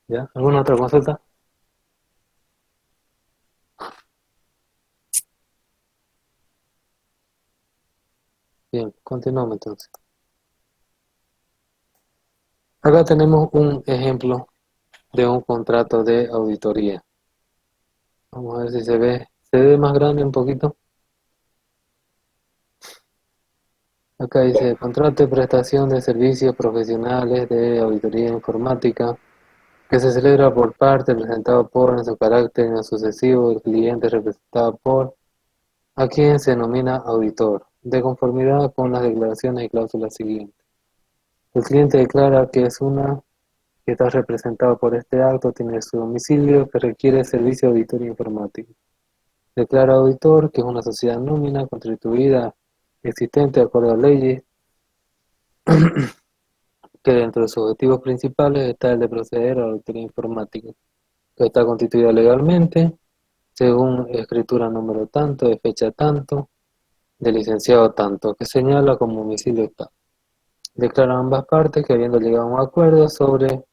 ¿Ya? ¿Alguna otra consulta? Bien, continuamos entonces. Acá tenemos un ejemplo de un contrato de auditoría. Vamos a ver si se ve más grande un poquito. Acá dice contrato de prestación de servicios profesionales de auditoría informática que se celebra por parte, presentado por, en su carácter no sucesivo, el cliente representado por, a quien se denomina auditor, de conformidad con las declaraciones y cláusulas siguientes. El cliente declara que está representado por este acto, tiene su domicilio, que requiere servicio de auditoría informática. Declara auditor que es una sociedad nómina constituida existente de acuerdo a leyes, que dentro de sus objetivos principales está el de proceder a la auditoría informática, que está constituida legalmente según escritura número tanto, de fecha tanto, de licenciado tanto, que señala como domicilio tal. Declaran ambas partes que habiendo llegado a un acuerdo sobre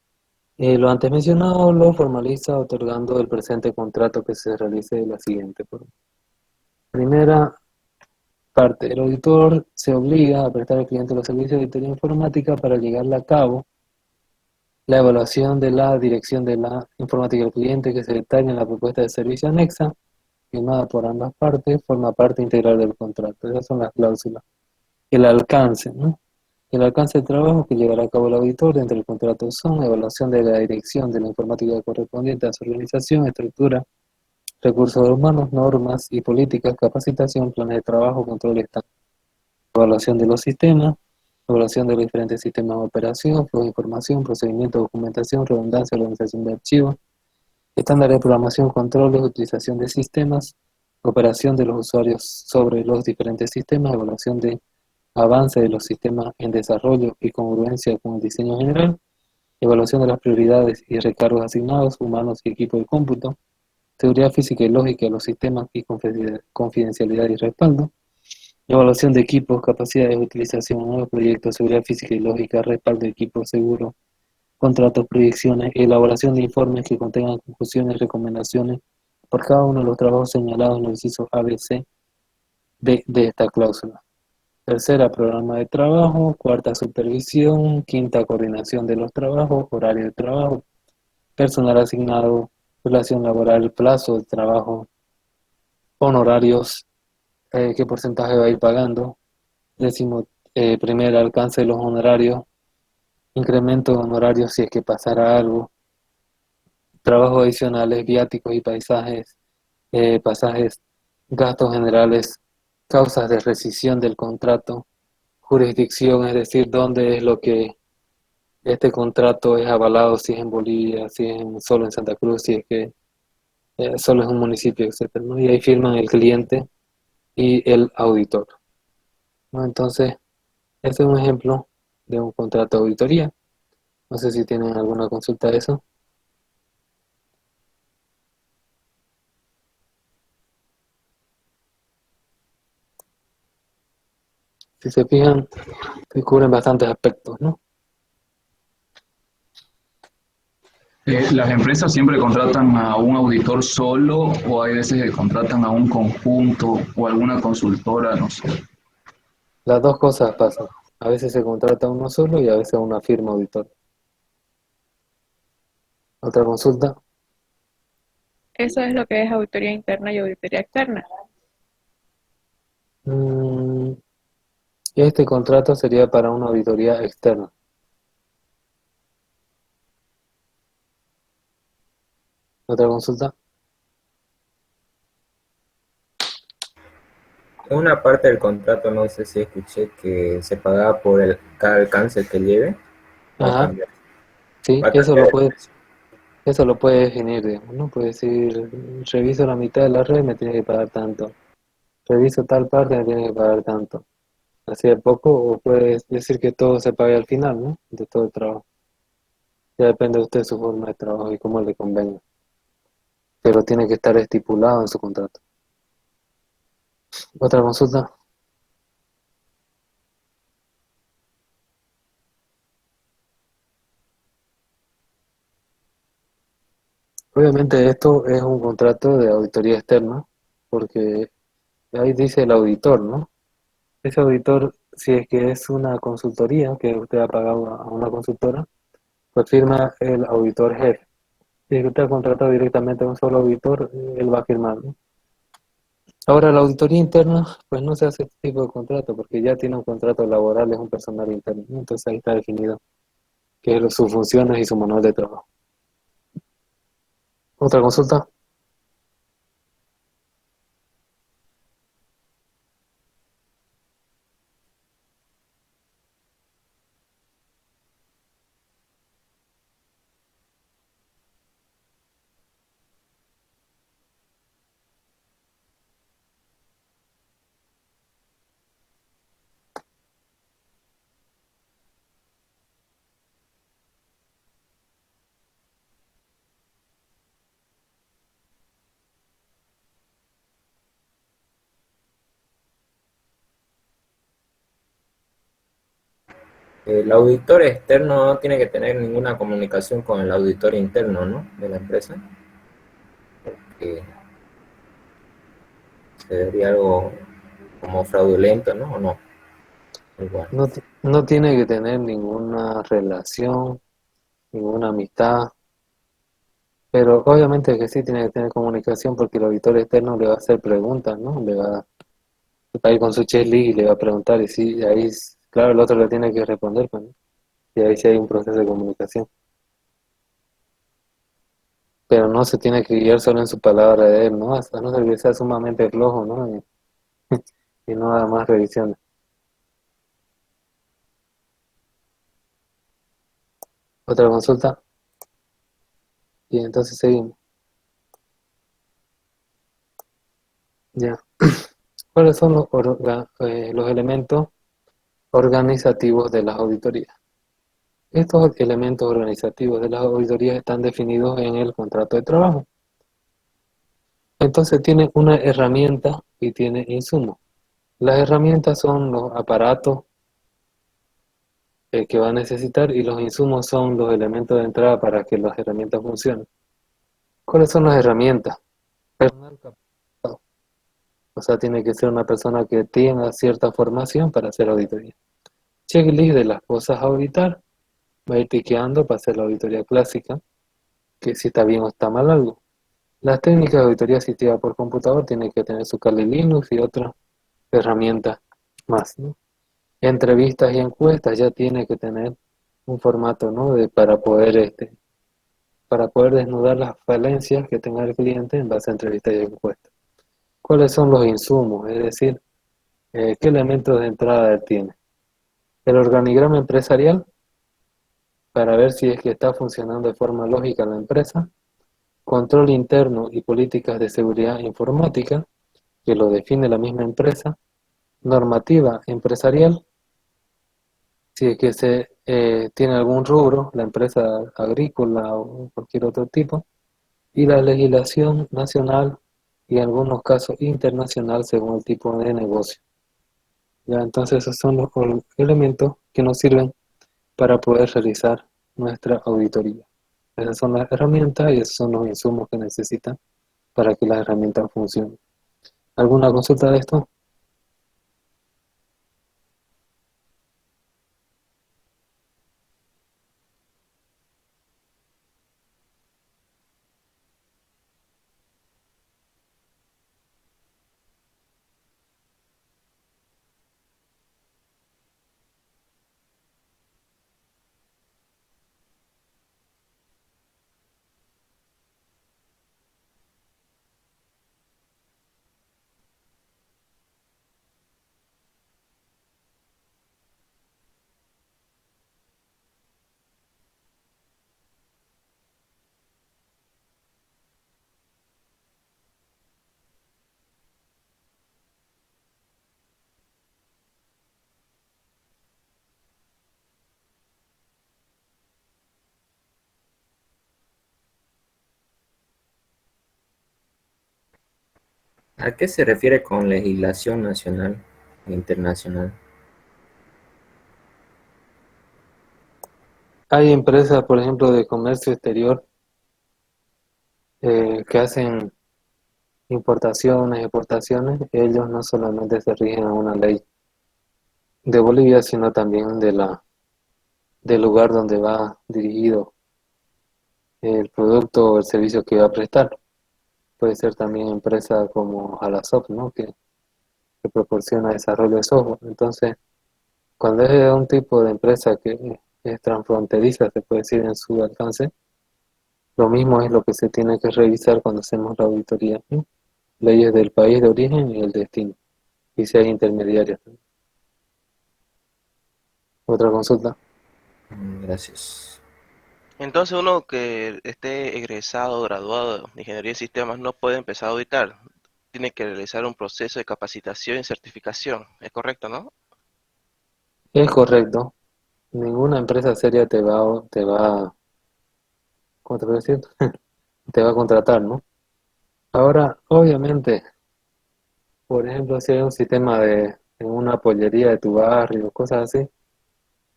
lo antes mencionado, lo formaliza otorgando el presente contrato que se realice de la siguiente forma. Primera parte, el auditor se obliga a prestar al cliente los servicios de auditoría informática para llevarle a cabo la evaluación de la dirección de la informática del cliente que se detalla en la propuesta de servicio anexa, firmada por ambas partes, forma parte integral del contrato. Esas son las cláusulas. El alcance, ¿no? El alcance del trabajo que llevará a cabo el auditor dentro del contrato son evaluación de la dirección de la informática correspondiente a su organización, estructura, recursos humanos, normas y políticas, capacitación, planes de trabajo, control estándar, evaluación de los sistemas, evaluación de los diferentes sistemas de operación, flujo de información, procedimiento, documentación, redundancia, organización de archivos, estándares de programación, controles, utilización de sistemas, operación de los usuarios sobre los diferentes sistemas, evaluación de avance de los sistemas en desarrollo y congruencia con el diseño general, evaluación de las prioridades y recargos asignados, humanos y equipo de cómputo, seguridad física y lógica de los sistemas y confidencialidad y respaldo, evaluación de equipos, capacidades de utilización, nuevos proyectos, seguridad física y lógica, respaldo de equipos seguros, contratos, proyecciones, elaboración de informes que contengan conclusiones y recomendaciones por cada uno de los trabajos señalados en el inciso ABC de esta cláusula. Tercera, programa de trabajo. Cuarta, supervisión. Quinta, coordinación de los trabajos, horario de trabajo, personal asignado, relación laboral, plazo de trabajo, honorarios, qué porcentaje va a ir pagando. Décimo, primer, alcance de los honorarios, incremento de honorarios si es que pasara algo, trabajos adicionales, viáticos y paisajes, pasajes, gastos generales, causas de rescisión del contrato, jurisdicción, es decir, dónde es lo que este contrato es avalado, si es en Bolivia, si es solo en Santa Cruz, si es que solo es un municipio, etcétera, ¿no? Y ahí firman el cliente y el auditor, ¿no? Entonces, ese es un ejemplo de un contrato de auditoría. No sé si tienen alguna consulta de eso. Si se fijan, se cubren bastantes aspectos, ¿no? ¿Las empresas siempre contratan a un auditor solo o hay veces que contratan a un conjunto o alguna consultora? No sé. Las dos cosas pasan. A veces se contrata uno solo y a veces una firma auditor. Otra consulta. Eso es lo que es auditoría interna y auditoría externa. Mm, Este contrato sería para una auditoría externa. Otra consulta. En una parte del contrato, no sé si escuché que se pagaba por cada alcance que lleve, va a Ajá, cambiar, sí, va a cambiar el precio. eso lo puedes definir, digamos, ¿no? Puedes decir, reviso la mitad de la red, me tiene que pagar tanto. Reviso tal parte, me tiene que pagar tanto. Así de poco, o puedes decir que todo se pague al final, ¿no? De todo el trabajo. Ya depende de usted su forma de trabajo y cómo le convenga. Pero tiene que estar estipulado en su contrato. Otra consulta. Obviamente esto es un contrato de auditoría externa, porque ahí dice el auditor, ¿no? Ese auditor, si es que es una consultoría, que usted ha pagado a una consultora, pues firma el auditor jefe. Si es que usted ha contratado directamente a un solo auditor, él va a firmar, ¿no? Ahora, la auditoría interna, pues no se hace este tipo de contrato, porque ya tiene un contrato laboral, es un personal interno, ¿no? Entonces ahí está definido qué es sus funciones y su manual de trabajo. ¿Otra consulta? El auditor externo no tiene que tener ninguna comunicación con el auditor interno, ¿no? De la empresa, que se vería algo como fraudulento, ¿no? ¿O no? Igual. No tiene que tener ninguna relación, ninguna amistad, pero obviamente que sí tiene que tener comunicación porque el auditor externo le va a hacer preguntas, ¿no? Va a ir con su checklist y le va a preguntar y sí, ahí, claro, el otro le tiene que responder, pues, ¿no? Y ahí sí hay un proceso de comunicación. Pero no se tiene que guiar solo en su palabra de él, ¿no? Hasta no ser que sea sumamente flojo, ¿no? Y no haga más revisiones. Otra consulta y entonces seguimos. Ya. ¿Cuáles son los elementos organizativos de las auditorías? Estos elementos organizativos de las auditorías están definidos en el contrato de trabajo. Entonces tiene una herramienta y tiene insumos. Las herramientas son los aparatos que va a necesitar y los insumos son los elementos de entrada para que las herramientas funcionen. ¿Cuáles son las herramientas? Personal capacitado. O sea, tiene que ser una persona que tenga cierta formación para hacer auditoría. Checklist de las cosas a auditar. Va a ir tiqueando para hacer la auditoría clásica, que si está bien o está mal algo. Las técnicas de auditoría asistida por computador tienen que tener su Kali Linux y otras herramientas más, ¿no? Entrevistas y encuestas ya tiene que tener un formato, ¿no? Para poder desnudar las falencias que tenga el cliente en base a entrevistas y encuestas. ¿Cuáles son los insumos? Es decir, ¿qué elementos de entrada él tiene? El organigrama empresarial, para ver si es que está funcionando de forma lógica la empresa. Control interno y políticas de seguridad informática, que lo define la misma empresa. Normativa empresarial, si es que se tiene algún rubro, la empresa agrícola o cualquier otro tipo. Y la legislación nacional y en algunos casos internacional según el tipo de negocio. Ya, entonces esos son los elementos que nos sirven para poder realizar nuestra auditoría. Esas son las herramientas y esos son los insumos que necesitan para que las herramientas funcionen. ¿Alguna consulta de esto? ¿A qué se refiere con legislación nacional e internacional? Hay empresas, por ejemplo, de comercio exterior que hacen importaciones, exportaciones. Ellos no solamente se rigen a una ley de Bolivia, sino también del lugar donde va dirigido el producto o el servicio que va a prestar. Puede ser también empresa como Alasoft, ¿no? Que proporciona desarrollo de software. Entonces, cuando es un tipo de empresa que es transfronteriza, se puede decir en su alcance, lo mismo es lo que se tiene que revisar cuando hacemos la auditoría, ¿sí? Leyes del país de origen y el destino, y si hay intermediarios. Otra consulta. Gracias. Entonces uno que esté egresado o graduado de Ingeniería de Sistemas no puede empezar a auditar. Tiene que realizar un proceso de capacitación y certificación. ¿Es correcto, no? Es correcto. Ninguna empresa seria ¿cómo te puedo decir? Te va a contratar, ¿no? Ahora, obviamente, por ejemplo, si hay un sistema en una pollería de tu barrio, cosas así,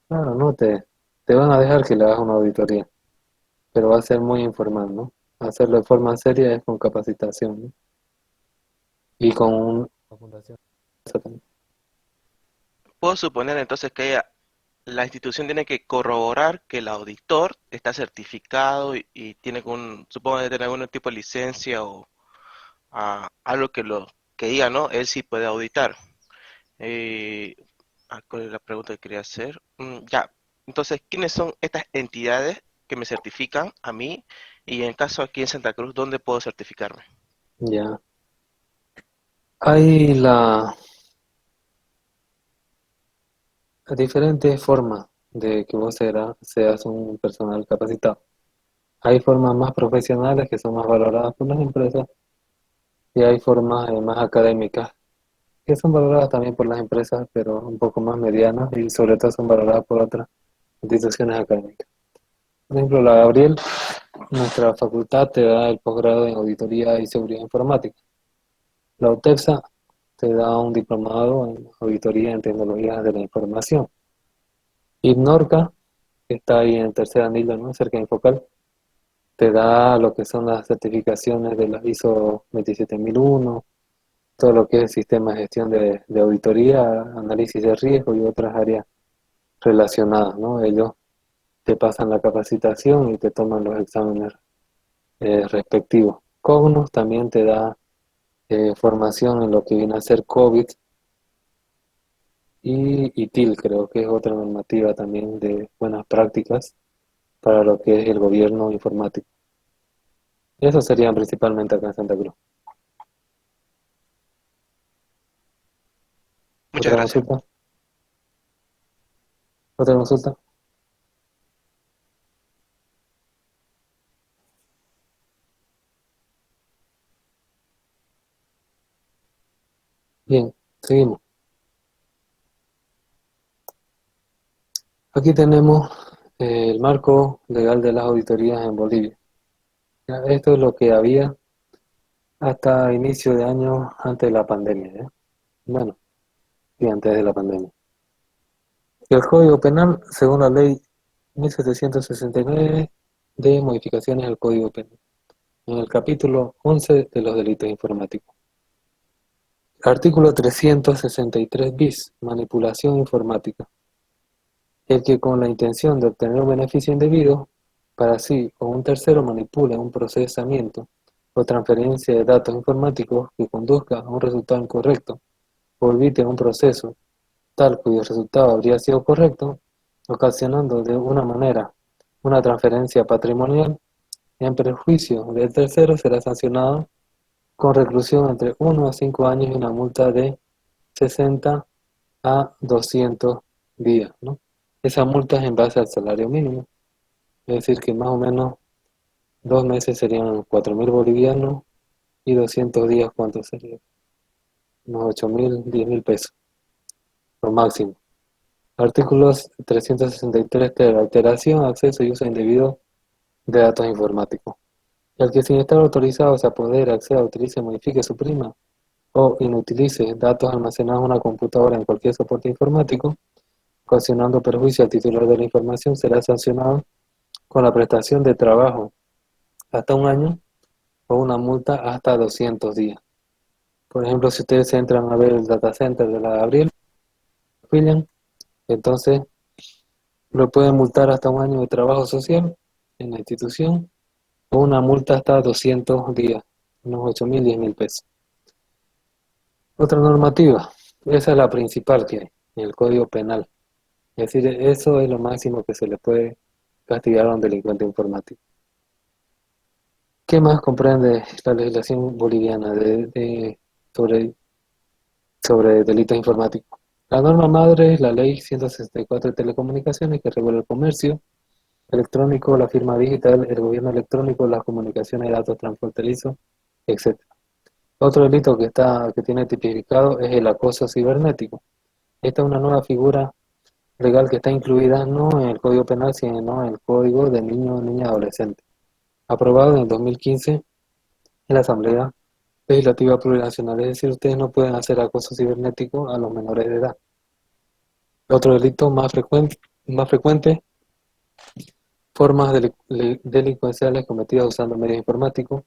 Claro, no te van a dejar que le hagas una auditoría, pero va a ser muy informal, ¿no? Hacerlo de forma seria es con capacitación, ¿no? Y con una fundación también. Puedo suponer entonces que la institución tiene que corroborar que el auditor está certificado y tiene supongo que tener algún tipo de licencia o algo que diga, ¿no? Él sí puede auditar. Eh, ¿Cuál es la pregunta que quería hacer? Ya, entonces, ¿quiénes son estas entidades que me certifican a mí? Y en caso aquí en Santa Cruz, ¿dónde puedo certificarme? Ya. Hay diferentes formas de que vos seas un personal capacitado. Hay formas más profesionales que son más valoradas por las empresas y hay formas más académicas que son valoradas también por las empresas, pero un poco más medianas y sobre todo son valoradas por otras instituciones académicas. Por ejemplo, la Gabriel, nuestra facultad te da el posgrado en Auditoría y Seguridad Informática. La UTEXA te da un diplomado en Auditoría en Tecnologías de la Información. IBNORCA, que está ahí en tercer anillo, ¿no? Cerca de Infocal, te da lo que son las certificaciones de la ISO 27001, todo lo que es sistema de gestión de auditoría, análisis de riesgo y otras áreas relacionadas, ¿no? Ellos te pasan la capacitación y te toman los exámenes respectivos. Cognos también te da formación en lo que viene a ser COVID y ITIL, creo que es otra normativa también de buenas prácticas para lo que es el gobierno informático. Eso serían principalmente acá en Santa Cruz. Muchas ¿Otra gracias. consulta? ¿Otra consulta? Bien, seguimos. Aquí tenemos el marco legal de las auditorías en Bolivia. Ya, esto es lo que había hasta inicio de año antes de la pandemia, ¿ya? Bueno, y antes de la pandemia. El Código Penal, según la ley 1769 de modificaciones al Código Penal, en el capítulo 11 de los delitos informáticos. Artículo 363 bis, manipulación informática. El que con la intención de obtener un beneficio indebido para sí o un tercero manipule un procesamiento o transferencia de datos informáticos que conduzca a un resultado incorrecto o evite un proceso tal cuyo resultado habría sido correcto, ocasionando de una manera una transferencia patrimonial en perjuicio del tercero, será sancionado con reclusión entre 1 a 5 años y una multa de 60 a 200 días, ¿no? Esa multa es en base al salario mínimo, es decir, que más o menos 2 meses serían 4.000 bolivianos y 200 días, ¿cuánto sería? Unos 8.000, 10.000 pesos, lo máximo. Artículos 363 de la alteración, acceso y uso indebido de datos informáticos. El que sin estar autorizado se apodere, acceda, utilice, modifique, suprima o inutilice datos almacenados en una computadora en cualquier soporte informático, ocasionando perjuicio al titular de la información, será sancionado con la prestación de trabajo hasta un año o una multa hasta 200 días. Por ejemplo, si ustedes entran a ver el data center de la Gabriel, William, entonces lo pueden multar hasta un año de trabajo social en la institución o una multa hasta 200 días, unos 8.000, 10.000 pesos. Otra normativa, esa es la principal que hay en el Código Penal. Es decir, eso es lo máximo que se le puede castigar a un delincuente informático. ¿Qué más comprende la legislación boliviana sobre delitos informáticos? La norma madre es la Ley 164 de Telecomunicaciones, que regula el comercio electrónico, la firma digital, el gobierno electrónico, las comunicaciones de datos transfronterizos, etc. Otro delito que tiene tipificado es el acoso cibernético. Esta es una nueva figura legal que está incluida no en el Código Penal, sino en el Código de Niño o Niña Adolescente, aprobado en el 2015 en la Asamblea Legislativa Plurinacional. Es decir, ustedes no pueden hacer acoso cibernético a los menores de edad. Otro delito más frecuente más frecuente, formas delincuenciales cometidas usando medios informáticos,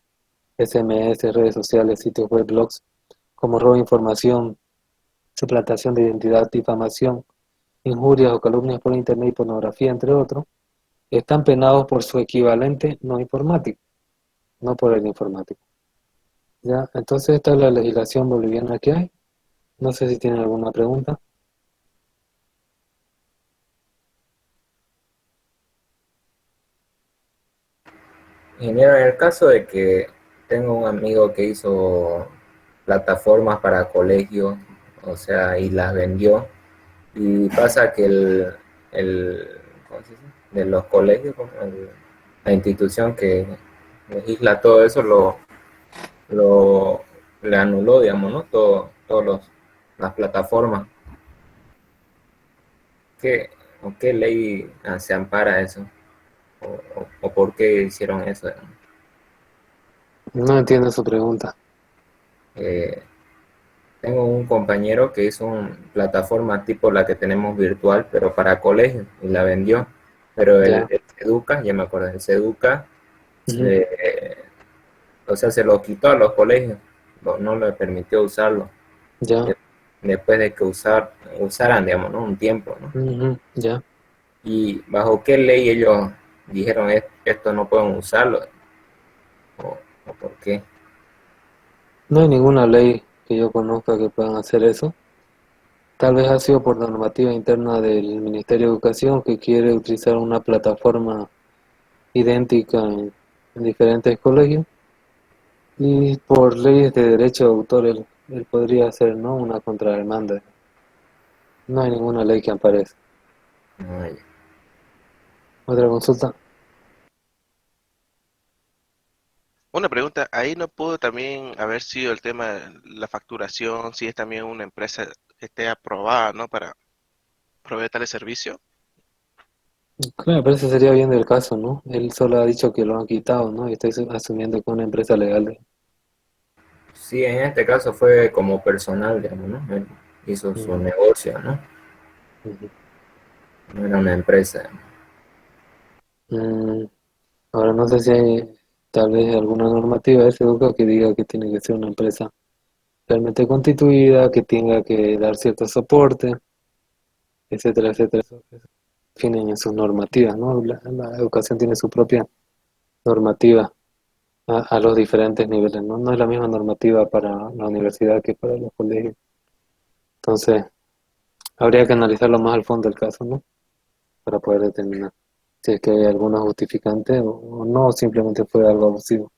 SMS, redes sociales, sitios web, blogs, como robo de información, suplantación de identidad, difamación, injurias o calumnias por internet y pornografía, entre otros, están penados por su equivalente no informático, no por el informático. ¿Ya? Entonces esta es la legislación boliviana que hay. No sé si tienen alguna pregunta. Ingeniero, en el caso de que tengo un amigo que hizo plataformas para colegios, o sea, y las vendió, y pasa que ¿cómo se dice? De los colegios, la institución que legisla todo eso lo le anuló, digamos, ¿no? Las plataformas. ¿Qué, o qué ley se ampara eso? O por qué hicieron eso? No entiendo su pregunta. Eh, Tengo un compañero que hizo una plataforma tipo la que tenemos virtual, pero para colegios, y la vendió. Pero Ya. el Seduca, ya me acuerdo, el Seduca, Ujú. o sea, se lo quitó a los colegios, no le permitió usarlo, Ya. después de que usaran, digamos, ¿no? Un tiempo, ¿no? Ujú. Ya. Y bajo qué ley ellos dijeron esto no pueden usarlo, o por qué. No hay ninguna ley que yo conozca que puedan hacer eso. Tal vez ha sido por normativa interna del Ministerio de Educación que quiere utilizar una plataforma idéntica en diferentes colegios y por leyes de derecho de autor él podría hacer, ¿no?, una contrademanda. No hay ninguna ley que ampare eso. Ay, Otra consulta. Una pregunta, ahí no pudo también haber sido el tema de la facturación, si es también una empresa que esté aprobada, ¿no? Para proveer tales servicios. Claro, pero ese sería bien del caso, ¿no? Él solo ha dicho que lo han quitado, ¿no? Y estoy asumiendo que una empresa legal. sí, en este caso fue como personal, digamos, ¿no? Él hizo su Ujú, negocio, ¿no? ujú. No era una empresa. Mm, Ahora no sé si hay tal vez alguna normativa de ese educa que diga que tiene que ser una empresa realmente constituida, que tenga que dar cierto soporte, etcétera, etcétera. Eso definen en sus normativas, ¿no? La educación tiene su propia normativa a los diferentes niveles, ¿no? No es la misma normativa para la universidad que para los colegios. Entonces, habría que analizarlo más al fondo del caso, ¿no? Para poder determinar si es que hay alguna justificante o no, o simplemente fue algo abusivo.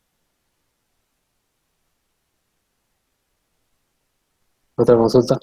Otra consulta.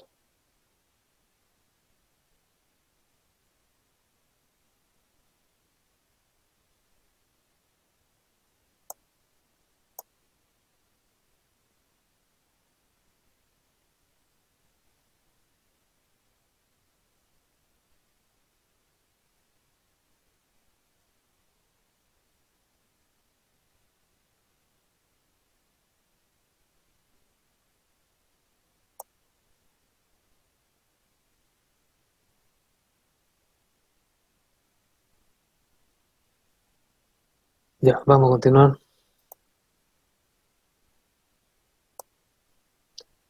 Ya, vamos a continuar.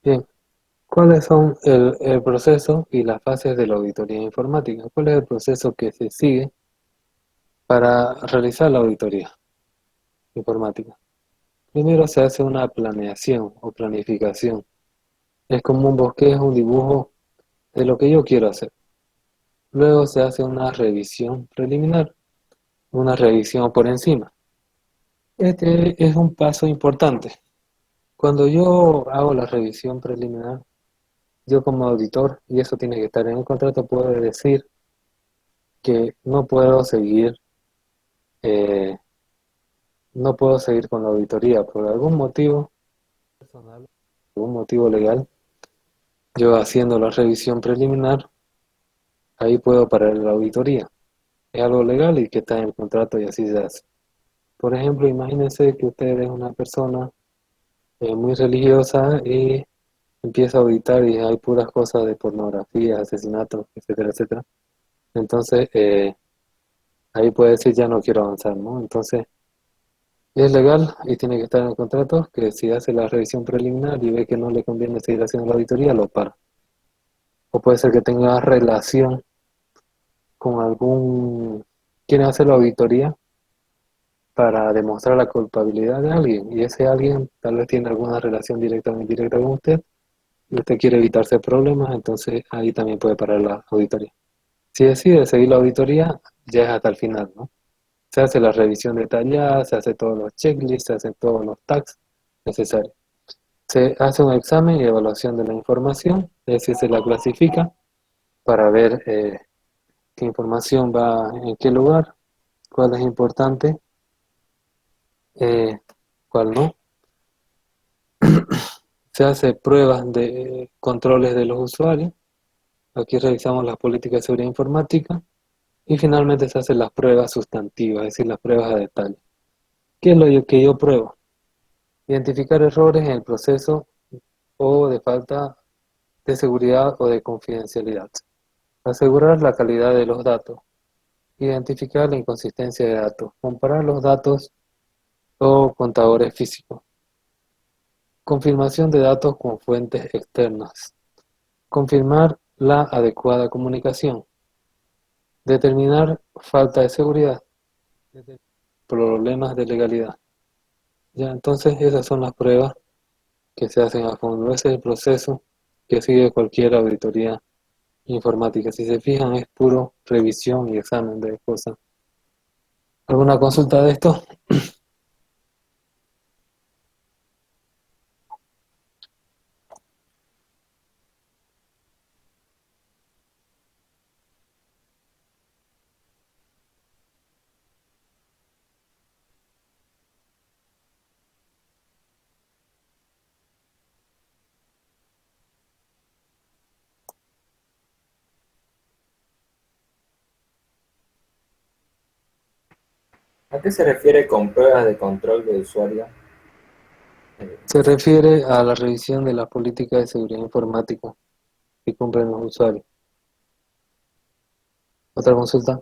Bien, ¿cuáles son el proceso y las fases de la auditoría informática? ¿Cuál es el proceso que se sigue para realizar la auditoría informática? Primero se hace una planeación o planificación. Es como un bosquejo, un dibujo de lo que yo quiero hacer. Luego se hace una revisión preliminar, una revisión por encima. Este es un paso importante. Cuando yo hago la revisión preliminar, yo como auditor, y eso tiene que estar en el contrato, puedo decir que eh, no puedo seguir con la auditoría por algún motivo personal, algún motivo legal. Yo haciendo la revisión preliminar, ahí puedo parar la auditoría. Es algo legal y que está en el contrato y así se hace. Por ejemplo, imagínense que usted es una persona muy religiosa y empieza a auditar y hay puras cosas de pornografía, asesinatos, etcétera, etcétera. Entonces, ahí puede decir ya no quiero avanzar, ¿no? Entonces, es legal y tiene que estar en el contrato que si hace la revisión preliminar y ve que no le conviene seguir haciendo la auditoría, lo para. O puede ser que tenga relación con algún... Quiere hacer la auditoría para demostrar la culpabilidad de alguien y ese alguien tal vez tiene alguna relación directa o indirecta con usted y usted quiere evitarse problemas, entonces ahí también puede parar la auditoría. Si decide seguir la auditoría, ya es hasta el final, ¿no? Se hace la revisión detallada, se hace todos los checklists, se hacen todos los tags necesarios. Se hace un examen y evaluación de la información, es decir, se la clasifica para ver qué información va en qué lugar, cuál es importante, cuál no. Se hace pruebas de controles de los usuarios. Aquí revisamos las políticas de seguridad informática. Y finalmente se hacen las pruebas sustantivas, es decir, las pruebas a detalle. ¿Qué es lo que yo pruebo? Identificar errores en el proceso o de falta de seguridad o de confidencialidad. Asegurar la calidad de los datos. Identificar la inconsistencia de datos. Comparar los datos o contadores físicos. Confirmación de datos con fuentes externas. Confirmar la adecuada comunicación. Determinar falta de seguridad. Problemas de legalidad. Ya, entonces esas son las pruebas que se hacen a fondo. Ese es el proceso que sigue cualquier auditoría informática. Si se fijan, es puro revisión y examen de cosas. ¿Alguna consulta de esto? ¿A qué se refiere con pruebas de control de usuario? Se refiere a la revisión de la política de seguridad informática que cumplen los usuarios. ¿Otra consulta?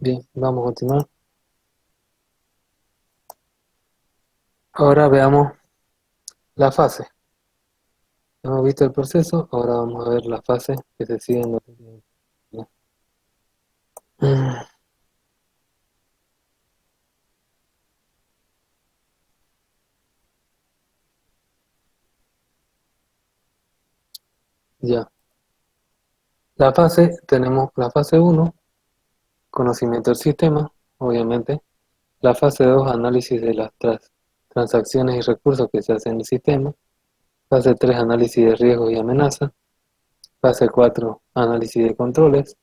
Bien, vamos a continuar. Ahora veamos la fase. Hemos visto el proceso, ahora vamos a ver las fases que se siguen. Ya. Tenemos la fase 1, conocimiento del sistema, obviamente. La fase 2, análisis de las transacciones y recursos que se hacen en el sistema. Fase 3, análisis de riesgos y amenazas. Fase 4, análisis de controles.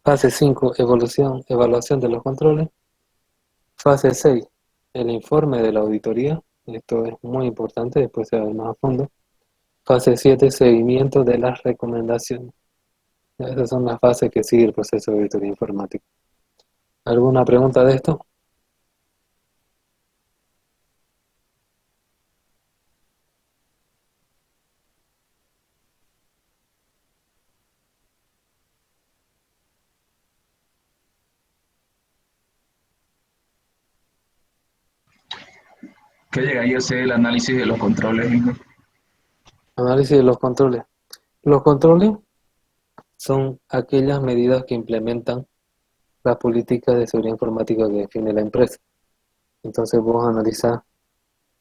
Fase 5, evaluación de los controles. Fase 6, el informe de la auditoría. Esto es muy importante, después se va a ver más a fondo. Fase 7, seguimiento de las recomendaciones. Esas son las fases que sigue el proceso de auditoría informática. ¿Alguna pregunta de esto? ¿Qué llegaría a ser el análisis de los controles, Inge? Análisis de los controles. Los controles son aquellas medidas que implementan las políticas de seguridad informática que define la empresa. Entonces vos analizás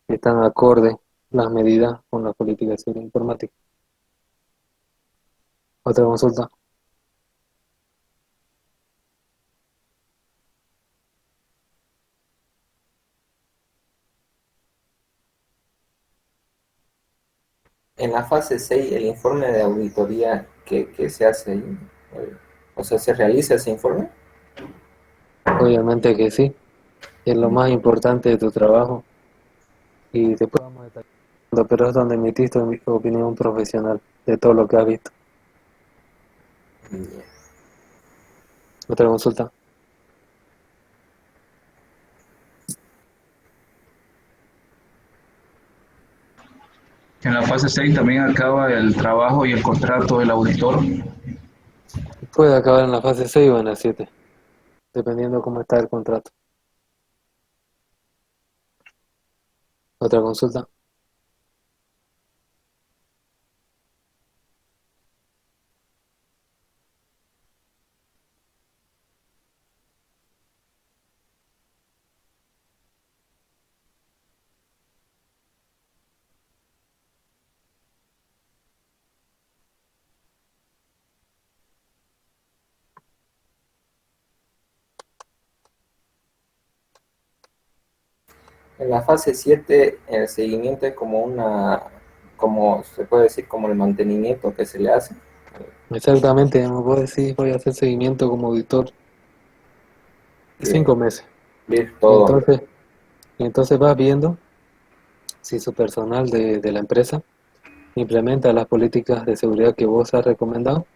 si están acorde las medidas con la política de seguridad informática. Otra consulta. En la fase 6 el informe de auditoría que se hace ahí, o sea, ¿se realiza ese informe? Obviamente que sí, es lo más importante de tu trabajo y después vamos a estar hablando, pero es donde emitiste tu opinión profesional de todo lo que has visto. Bien. Otra consulta. En la fase 6 también acaba el trabajo y el contrato del auditor. Puede acabar en la fase 6 o en la 7, dependiendo cómo está el contrato. Otra consulta. En la fase 7 el seguimiento es como se puede decir, como el mantenimiento que se le hace. Exactamente, vos decís, voy a hacer seguimiento como auditor de Bien, 5 meses. ver Y todo. entonces vas viendo si su personal de la empresa implementa las políticas de seguridad que vos has recomendado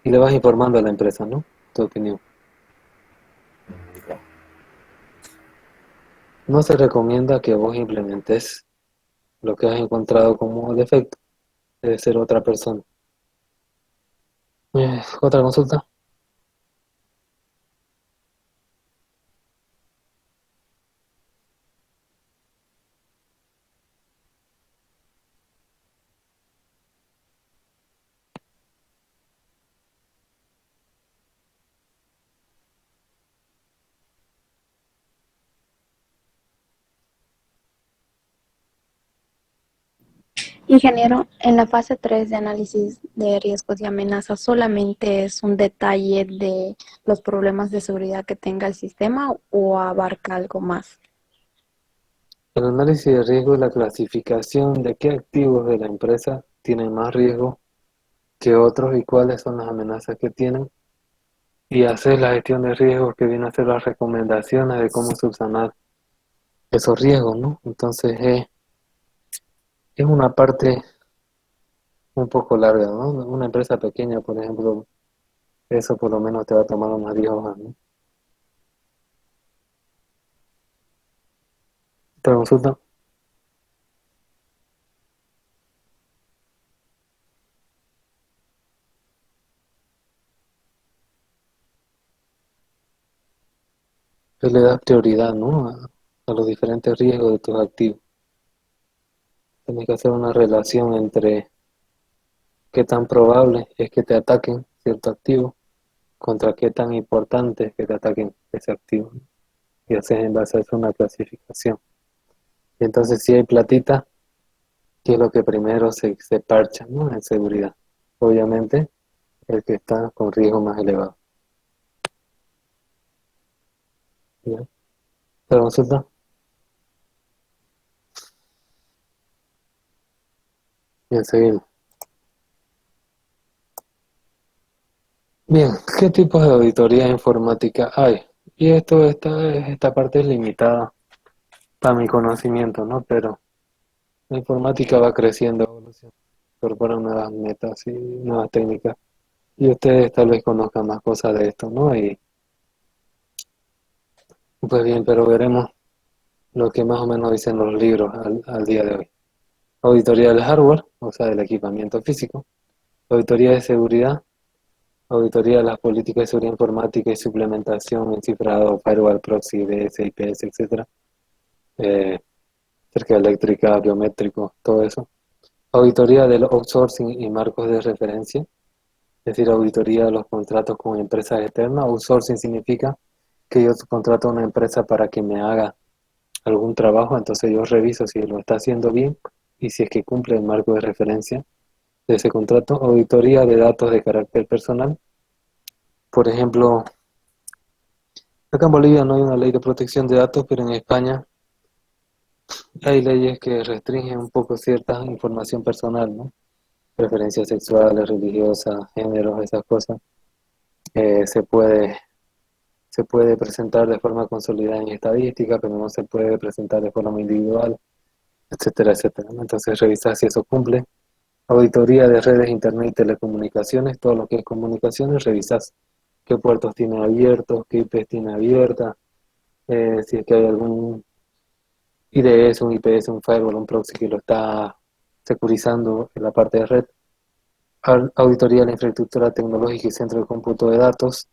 y le vas informando a la empresa, ¿no? Tu opinión. No se recomienda que vos implementes lo que has encontrado como defecto. Debe ser otra persona. ¿Otra consulta? Ingeniero, en la fase 3 de análisis de riesgos y amenazas, ¿solamente es un detalle de los problemas de seguridad que tenga el sistema o abarca algo más? El análisis de riesgo es la clasificación de qué activos de la empresa tienen más riesgo que otros y cuáles son las amenazas que tienen y hacer la gestión de riesgos que viene a ser las recomendaciones de cómo subsanar esos riesgos, ¿no? Entonces es una parte un poco larga, ¿no? Una empresa pequeña, por ejemplo, eso por lo menos te va a tomar unas 10 hojas, ¿no? ¿Otra consulta? Pues le das prioridad, ¿no? A los diferentes riesgos de tus activos. Tienes que hacer una relación entre qué tan probable es que te ataquen cierto activo contra qué tan importante es que te ataquen ese activo, ¿no? Y haces en base a eso una clasificación. Y entonces si hay platita, ¿qué es lo que primero se parcha, ¿no? En seguridad. Obviamente, el que está con riesgo más elevado. ¿Ya? ¿Otra consulta? Bien, seguimos. Bien, ¿qué tipos de auditoría informática hay? Y esta parte es limitada para mi conocimiento, ¿no? Pero la informática va creciendo, evoluciona, incorpora nuevas metas y nuevas técnicas. Y ustedes tal vez conozcan más cosas de esto, ¿no? Y pues bien, pero veremos lo que más o menos dicen los libros al día de hoy. Auditoría del hardware, o sea, del equipamiento físico. Auditoría de seguridad. Auditoría de las políticas de seguridad informática y su implementación en cifrado, firewall, proxy, DS, IPS, etcétera. Eh, Cerca eléctrica, biométrico, todo eso. Auditoría del outsourcing y marcos de referencia. Es decir, auditoría de los contratos con empresas externas. Outsourcing significa que yo contrato a una empresa para que me haga algún trabajo, entonces yo reviso si lo está haciendo bien y si es que cumple el marco de referencia de ese contrato. Auditoría de datos de carácter personal. Por ejemplo, acá en Bolivia no hay una ley de protección de datos, pero en España hay leyes que restringen un poco cierta información personal, ¿no? preferencias sexuales, religiosas, géneros, esas cosas, eh, se puede, se puede presentar de forma consolidada en estadística, pero no se puede presentar de forma individual, etcétera, etcétera, ¿no? Entonces revisar si eso cumple. Auditoría de redes, internet y telecomunicaciones, todo lo que es comunicaciones, revisas qué puertos tiene abiertos, qué IPs tiene abiertas, si es que hay algún IDS, un IPS, un firewall, un proxy que lo está securizando en la parte de red. Auditoría de la infraestructura tecnológica y centro de cómputo de datos,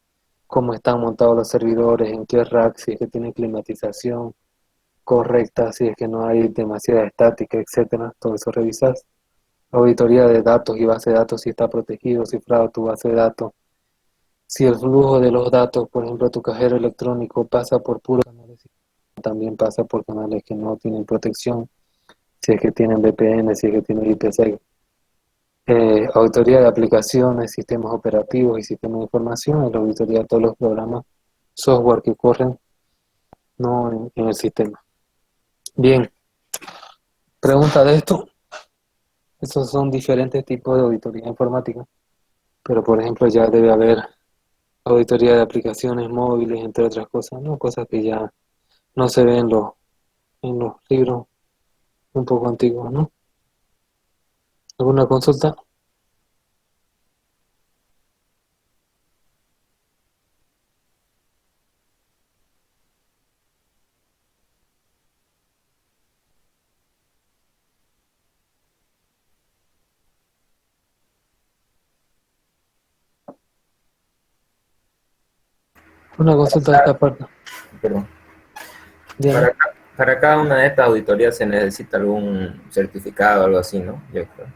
cómo están montados los servidores, en qué rack, si es que tienen climatización correcta, si es que no hay demasiada estática, etcétera, todo eso revisas. Auditoría de datos y base de datos, si está protegido, cifrado tu base de datos. Si el flujo de los datos, por ejemplo, tu cajero electrónico pasa por puros canales, también pasa por canales que no tienen protección, si es que tienen VPN, si es que tienen IPsec. Auditoría de aplicaciones, sistemas operativos y sistemas de información, y la auditoría de todos los programas, software que corren no en el sistema. Bien, pregunta de esto. Esos son diferentes tipos de auditoría informática, pero por ejemplo ya debe haber auditoría de aplicaciones móviles, entre otras cosas, ¿no? Cosas que ya no se ven en los libros un poco antiguos, ¿no? ¿Alguna consulta? Una consulta de esta parte. Perdón. Bien. Para cada una de estas auditorías se necesita algún certificado o algo así, ¿no? Yo creo.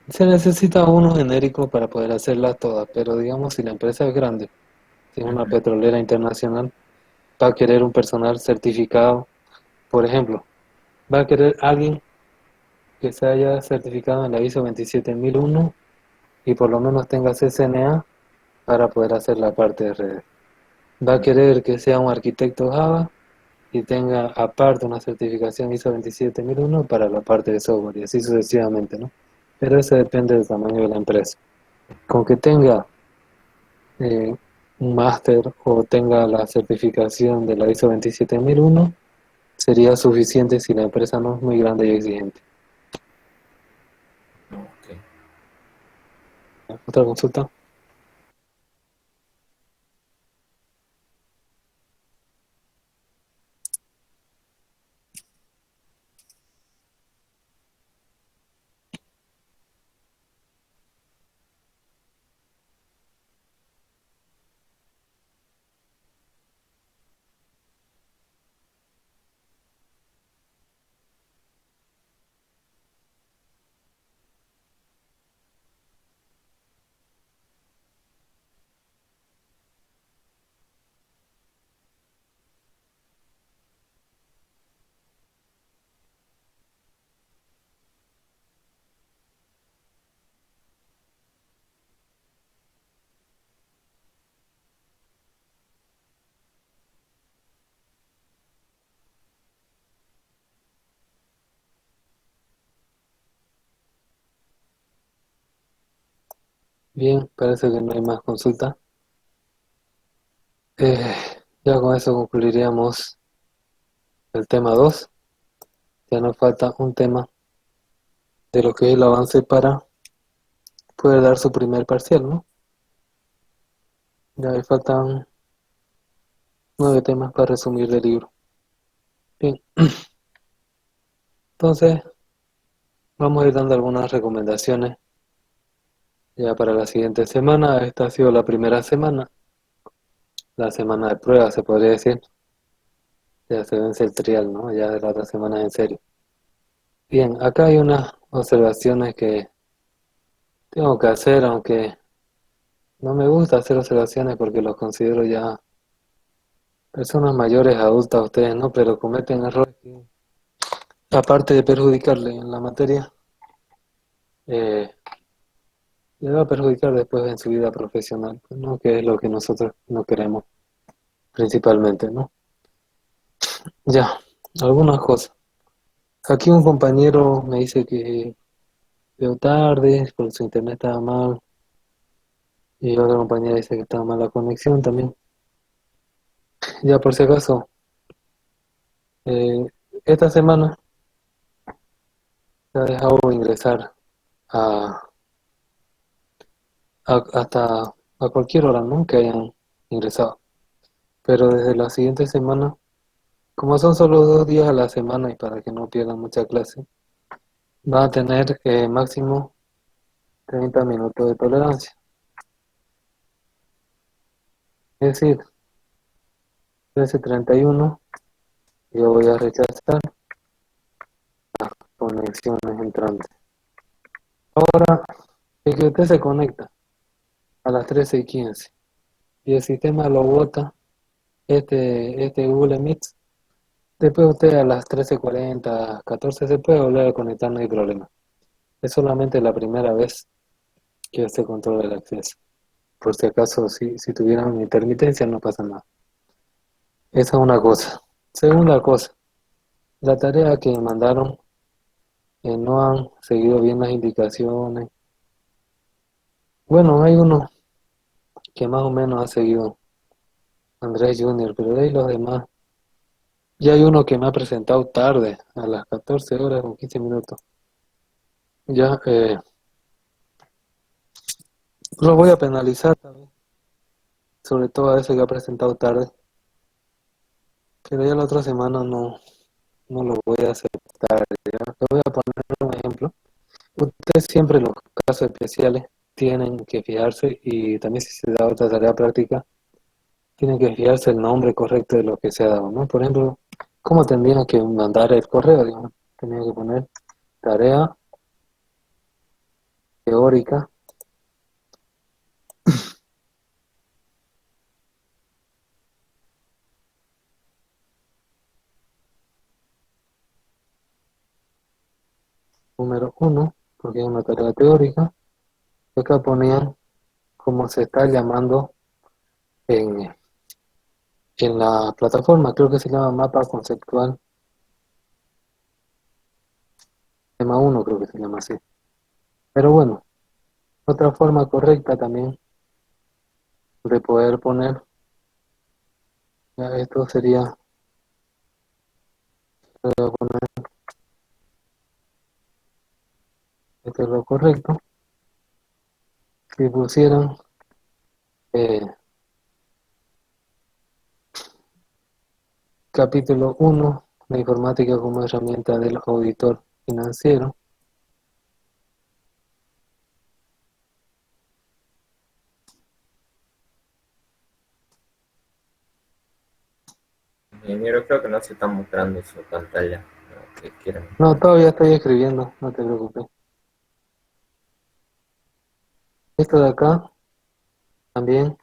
Se necesita uno genérico para poder hacerlas todas, pero digamos si la empresa es grande, si es una petrolera internacional, va a querer un personal certificado. Por ejemplo, va a querer alguien que se haya certificado en la ISO 27001 y por lo menos tenga CCNA para poder hacer la parte de redes. Va a querer que sea un arquitecto Java y tenga aparte una certificación ISO 27001 para la parte de software y así sucesivamente, ¿no? Pero eso depende del tamaño de la empresa. Con que tenga un máster o tenga la certificación de la ISO 27001 sería suficiente si la empresa no es muy grande y exigente. Okay. ¿Otra consulta? Bien, parece que no hay más consulta. Ya con eso concluiríamos el tema 2. Ya nos falta un tema de lo que es el avance para poder dar su primer parcial, ¿no? Ya le faltan 9 temas para resumir del libro. Bien, entonces vamos a ir dando algunas recomendaciones ya para la siguiente semana. Esta ha sido la primera semana, la semana de prueba, se podría decir. Ya se vence el trial, ¿no? Ya de la otra semana es en serio. Bien, acá hay unas observaciones que tengo que hacer, aunque no me gusta hacer observaciones porque los considero ya personas mayores, adultas, ustedes no, pero cometen errores que, aparte de perjudicarle en la materia, eh, le va a perjudicar después en su vida profesional, ¿no? Que es lo que nosotros no queremos principalmente, ¿no? Ya, algunas cosas. Aquí un compañero me dice que llegó tarde, porque su internet estaba mal, y otra compañera dice que estaba mal la conexión también. Ya por si acaso, eh, esta semana se ha dejado ingresar a, hasta a cualquier hora, ¿no? Que hayan ingresado. Pero desde la siguiente semana, como son solo 2 días a la semana y para que no pierdan mucha clase, van a tener máximo 30 minutos de tolerancia. Es decir, 13:31 yo voy a rechazar conexiones entrantes. Ahora, es que usted se conecta a las 13:15 y el sistema lo bota, este Google Meet. Después usted a las 13:40, 14 se puede volver a conectar, no hay problema. Es solamente la primera vez que usted controla el acceso. Por si acaso, si tuvieran una intermitencia, no pasa nada. Esa es una cosa. Segunda cosa, la tarea que me mandaron, no han seguido bien las indicaciones. Bueno, hay uno que más o menos ha seguido, Andrés Junior, pero de ahí los demás. Y hay uno que me ha presentado tarde, a las 14 horas con 15 minutos. Ya, lo voy a penalizar también, sobre todo a ese que ha presentado tarde. Pero ya la otra semana no lo voy a aceptar. ¿Ya? Le voy a poner un ejemplo. Ustedes siempre en los casos especiales tienen que fijarse, y también si se da otra tarea práctica, tienen que fijarse el nombre correcto de lo que se ha dado, ¿no? Por ejemplo, ¿cómo tendría que mandar el correo? Digamos? Tenía que poner tarea teórica número 1, porque es una tarea teórica. Y acá ponían cómo se está llamando en, en la plataforma, creo que se llama mapa conceptual, tema 1 creo que se llama así. Pero bueno, otra forma correcta también de poder poner, ya esto sería, voy a poner, esto es lo correcto, si pusieran eh, capítulo 1, la informática como herramienta del auditor financiero. Ingeniero, creo que no se está mostrando su pantalla. No, que quieren. No, todavía estoy escribiendo, no te preocupes. Esto de acá también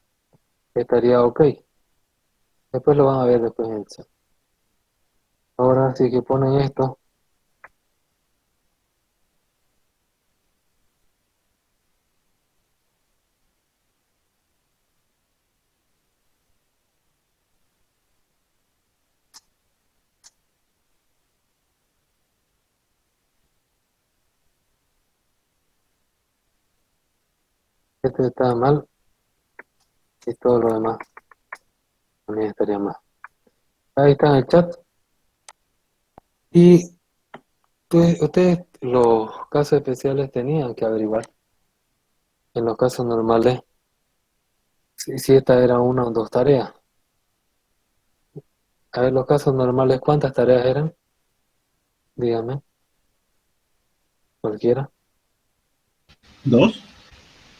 estaría ok. Después lo van a ver después en el chat. Ahora sí que ponen esto. Este está mal y todo lo demás también estaría mal. Ahí está en el chat. Y ustedes los casos especiales tenían que averiguar en los casos normales si esta era una o dos tareas. A ver, los casos normales, ¿cuántas tareas eran? Dígame, cualquiera. ¿Dos?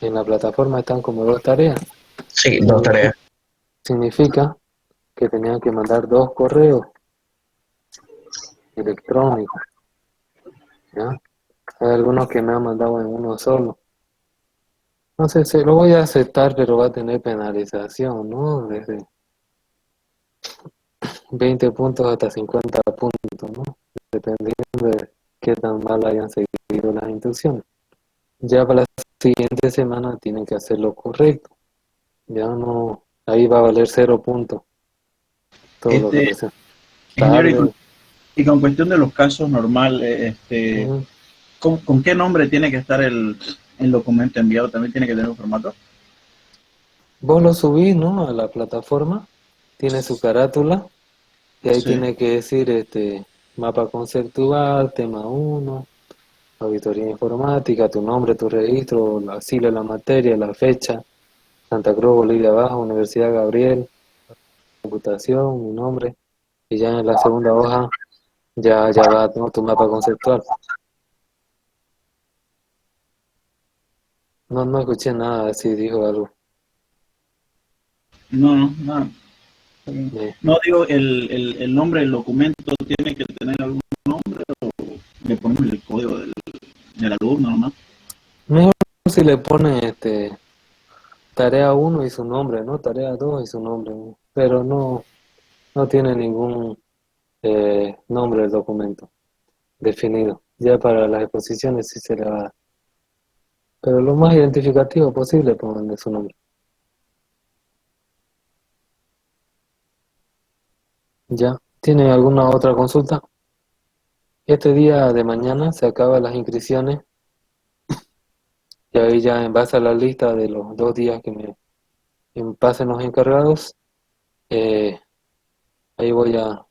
En la plataforma están como 2 tareas. Sí, 2 tareas. Significa que tenían que mandar 2 correos electrónicos. ¿Ya? Hay algunos que me han mandado en uno solo. No sé, se lo voy a aceptar, pero va a tener penalización, ¿no? Desde 20 puntos hasta 50 puntos, ¿no? Dependiendo de qué tan mal hayan seguido las instrucciones. Ya para la siguiente semana tienen que hacer lo correcto. Ya no, ahí va a valer 0 puntos. Todo lo que presenta. Ingeniero, Tarde. y con cuestión de los casos normales, Ujú. ¿Con qué nombre tiene que estar el documento enviado? ¿También tiene que tener un formato? Vos lo subís, ¿no? A la plataforma, tiene su carátula y ahí Sí. tiene que decir mapa conceptual, tema uno, auditoría informática, tu nombre, tu registro, la sigla de la materia, la fecha, Santa Cruz, Bolivia Baja, Universidad Gabriel, computación, mi nombre, y ya en la segunda hoja ya va, ¿no? Tu mapa conceptual. No escuché nada, si dijo algo. No, no, nada. Eh, No, digo, el nombre del documento tiene que tener algún nombre o le ponemos el código del alumno nomás. Mejor si le pone tarea uno y su nombre, ¿no? Tarea 2 y su nombre, ¿no? Pero no tiene ningún nombre del documento definido. Ya para las exposiciones sí se le va a dar. Pero lo más identificativo posible pongan su nombre. ¿Ya? ¿Tiene alguna otra consulta? Este día de mañana se acaban las inscripciones y ahí ya en base a la lista de los 2 días que me pasen los encargados, eh, ahí voy a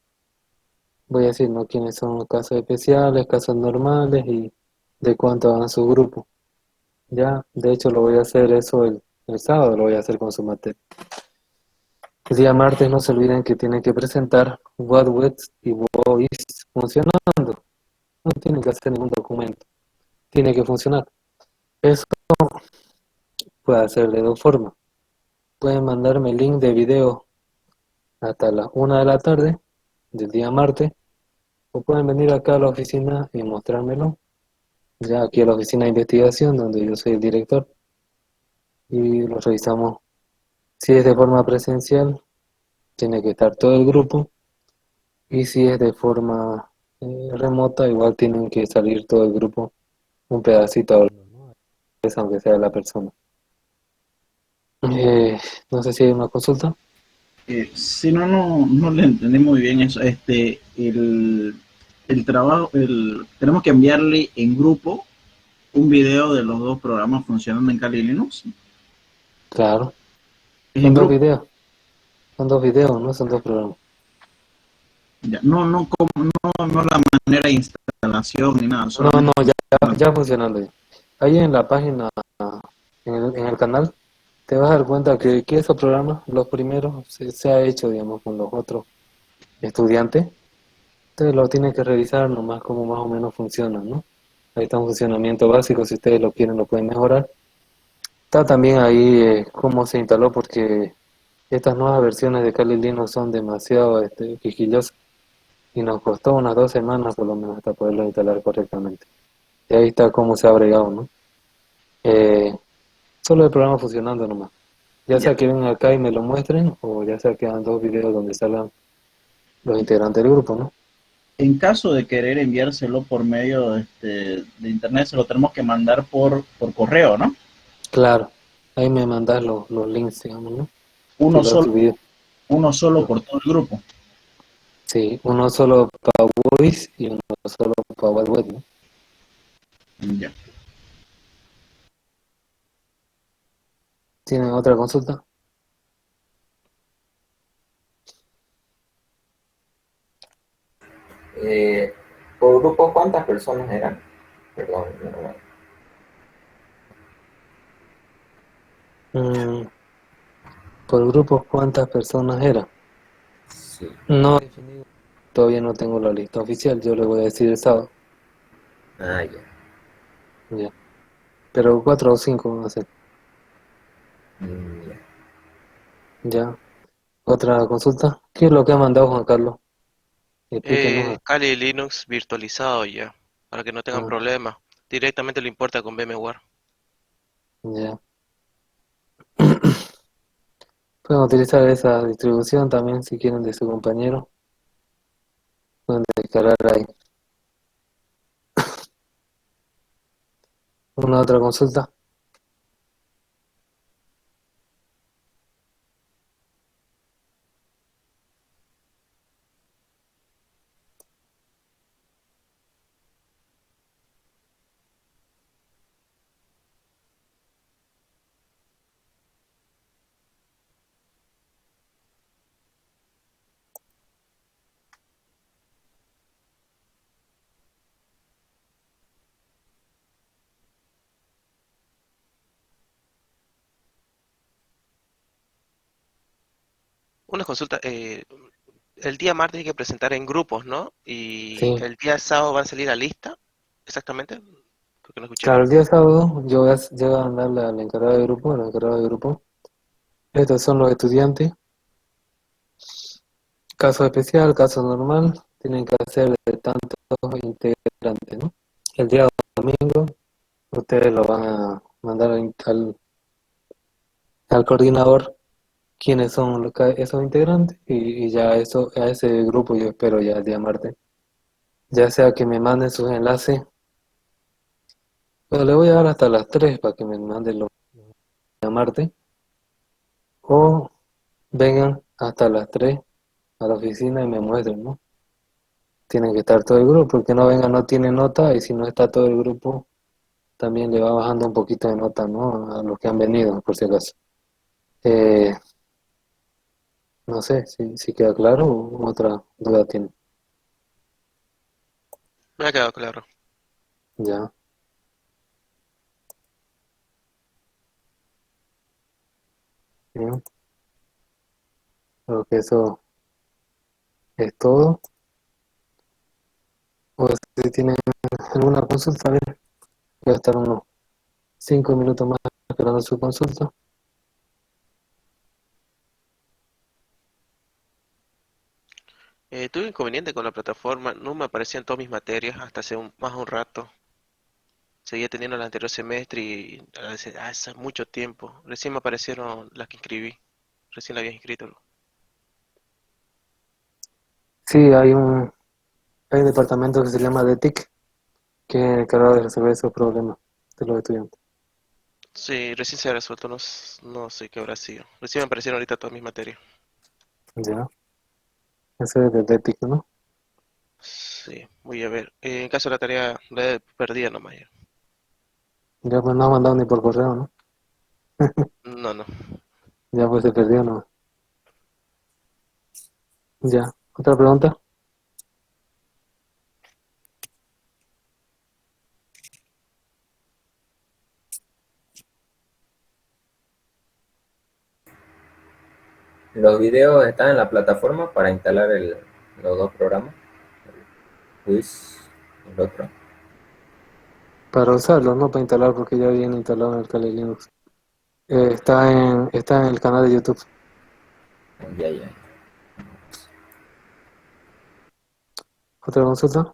decir, ¿no? Quiénes son los casos especiales, casos normales y de cuánto van su grupo. Ya, de hecho lo voy a hacer eso el sábado, lo voy a hacer con su materia. El día martes no se olviden que tienen que presentar Wattwitz y Voice funcionando. No tienen que hacer ningún documento, tiene que funcionar. Eso puede hacer de dos formas. Pueden mandarme el link de video hasta las 1 de la tarde del día martes, o pueden venir acá a la oficina y mostrármelo, ya aquí a la oficina de investigación donde yo soy el director, y lo revisamos. Si es de forma presencial, tiene que estar todo el grupo, y si es de forma remota, igual tienen que salir todo el grupo un pedacito, aunque sea la persona. No sé si hay una consulta. Si no le entendí muy bien eso. El trabajo, tenemos que enviarle en grupo un video de los dos programas funcionando en Kali Linux. Claro, Es son en dos grupo. videos, son dos videos, no son dos programas. Ya, no la manera de instalación ni nada, No, solamente ya funcionando ya. Ahí en la página, en el canal, te vas a dar cuenta que esos programas, los primeros, se ha hecho, digamos, con los otros estudiantes. Ustedes lo tienen que revisar nomás cómo más o menos funcionan, ¿no? Ahí está un funcionamiento básico, si ustedes lo quieren lo pueden mejorar. Está también ahí cómo se instaló, porque estas nuevas versiones de Kali Linux son demasiado quisquillosas y nos costó unas 2 semanas por lo menos hasta poderlo instalar correctamente. Y ahí está cómo se ha bregado, ¿no? Eh, Solo el programa funcionando nomás. Ya ya. sea que vengan acá y me lo muestren, o ya sea que hagan dos videos donde salgan los integrantes del grupo, ¿no? En caso de querer enviárselo por medio de internet, se lo tenemos que mandar por correo, ¿no? Claro, ahí me mandas los links, digamos, ¿no? Que Uno lo has solo, subido. uno solo por todo el grupo. Sí, uno solo para Voice y uno solo para web, ¿no? Ya. ¿Tienen otra consulta? Eh, por grupo, ¿cuántas personas eran? Perdón, Mm, por grupos, ¿cuántas personas eran? sí. No he definido. Todavía no tengo la lista oficial, yo le voy a decir el sábado. Ah, ya. Ya. Pero 4 o 5 van a ser. Ya. Ya. ¿Otra consulta? ¿Qué es lo que ha mandado Juan Carlos? Explíquenos. Kali Linux virtualizado ya, para que no tengan Ah, problemas. Directamente lo importa con VMware. ya. Pueden utilizar esa distribución también si quieren de su compañero. Pueden descargar ahí. ¿Una otra consulta? una consulta. El día martes hay que presentar en grupos, ¿no? Y Sí, el día sábado va a salir la lista, exactamente, porque no escuché claro, bien. el día sábado yo voy a mandarle al encargado de grupo, al encargado de grupo. Estos son los estudiantes. Caso especial, caso normal, tienen que hacer de tantos integrantes, ¿no? El día domingo ustedes lo van a mandar al coordinador quiénes son esos integrantes y ya eso, a ese grupo yo espero ya el día martes. Ya sea que me manden sus enlaces, pero le voy a dar hasta las 3 para que me manden los días martes, o vengan hasta las 3 a la oficina y me muestren, ¿no? Tiene que estar todo el grupo, porque no venga, no tiene nota, y si no está todo el grupo, también le va bajando un poquito de nota, ¿no? A los que han venido, por si acaso. Eh, no sé si queda claro o otra duda tiene. Me ha quedado claro. Ya, bien. Creo que eso es todo. O si tienen alguna consulta, a ver, voy a estar unos 5 minutos más esperando su consulta. Tuve inconveniente con la plataforma, no me aparecían todas mis materias hasta hace más de un rato. Seguía teniendo el anterior semestre y hace mucho tiempo. Recién me aparecieron las que inscribí. Recién la había inscrito. Sí, hay un departamento que se llama DETIC, que es encargado de resolver esos problemas de los estudiantes. Sí, recién se ha resuelto, no sé qué habrá sido. Recién me aparecieron ahorita todas mis materias. Ya, ese es de DETIC, ¿no? Sí, voy a ver. En caso de la tarea, la he perdido nomás ya. Ya pues no ha mandado ni por correo, ¿no? No, no. Ya pues se perdió, ¿no? Ya, otra pregunta. Los videos están en la plataforma para instalar los dos programas, el Quiz y el otro. Para usarlo, no para instalar, porque ya viene instalado en el Kali Linux. Está en el canal de YouTube. Ya, ya. ¿Otra consulta?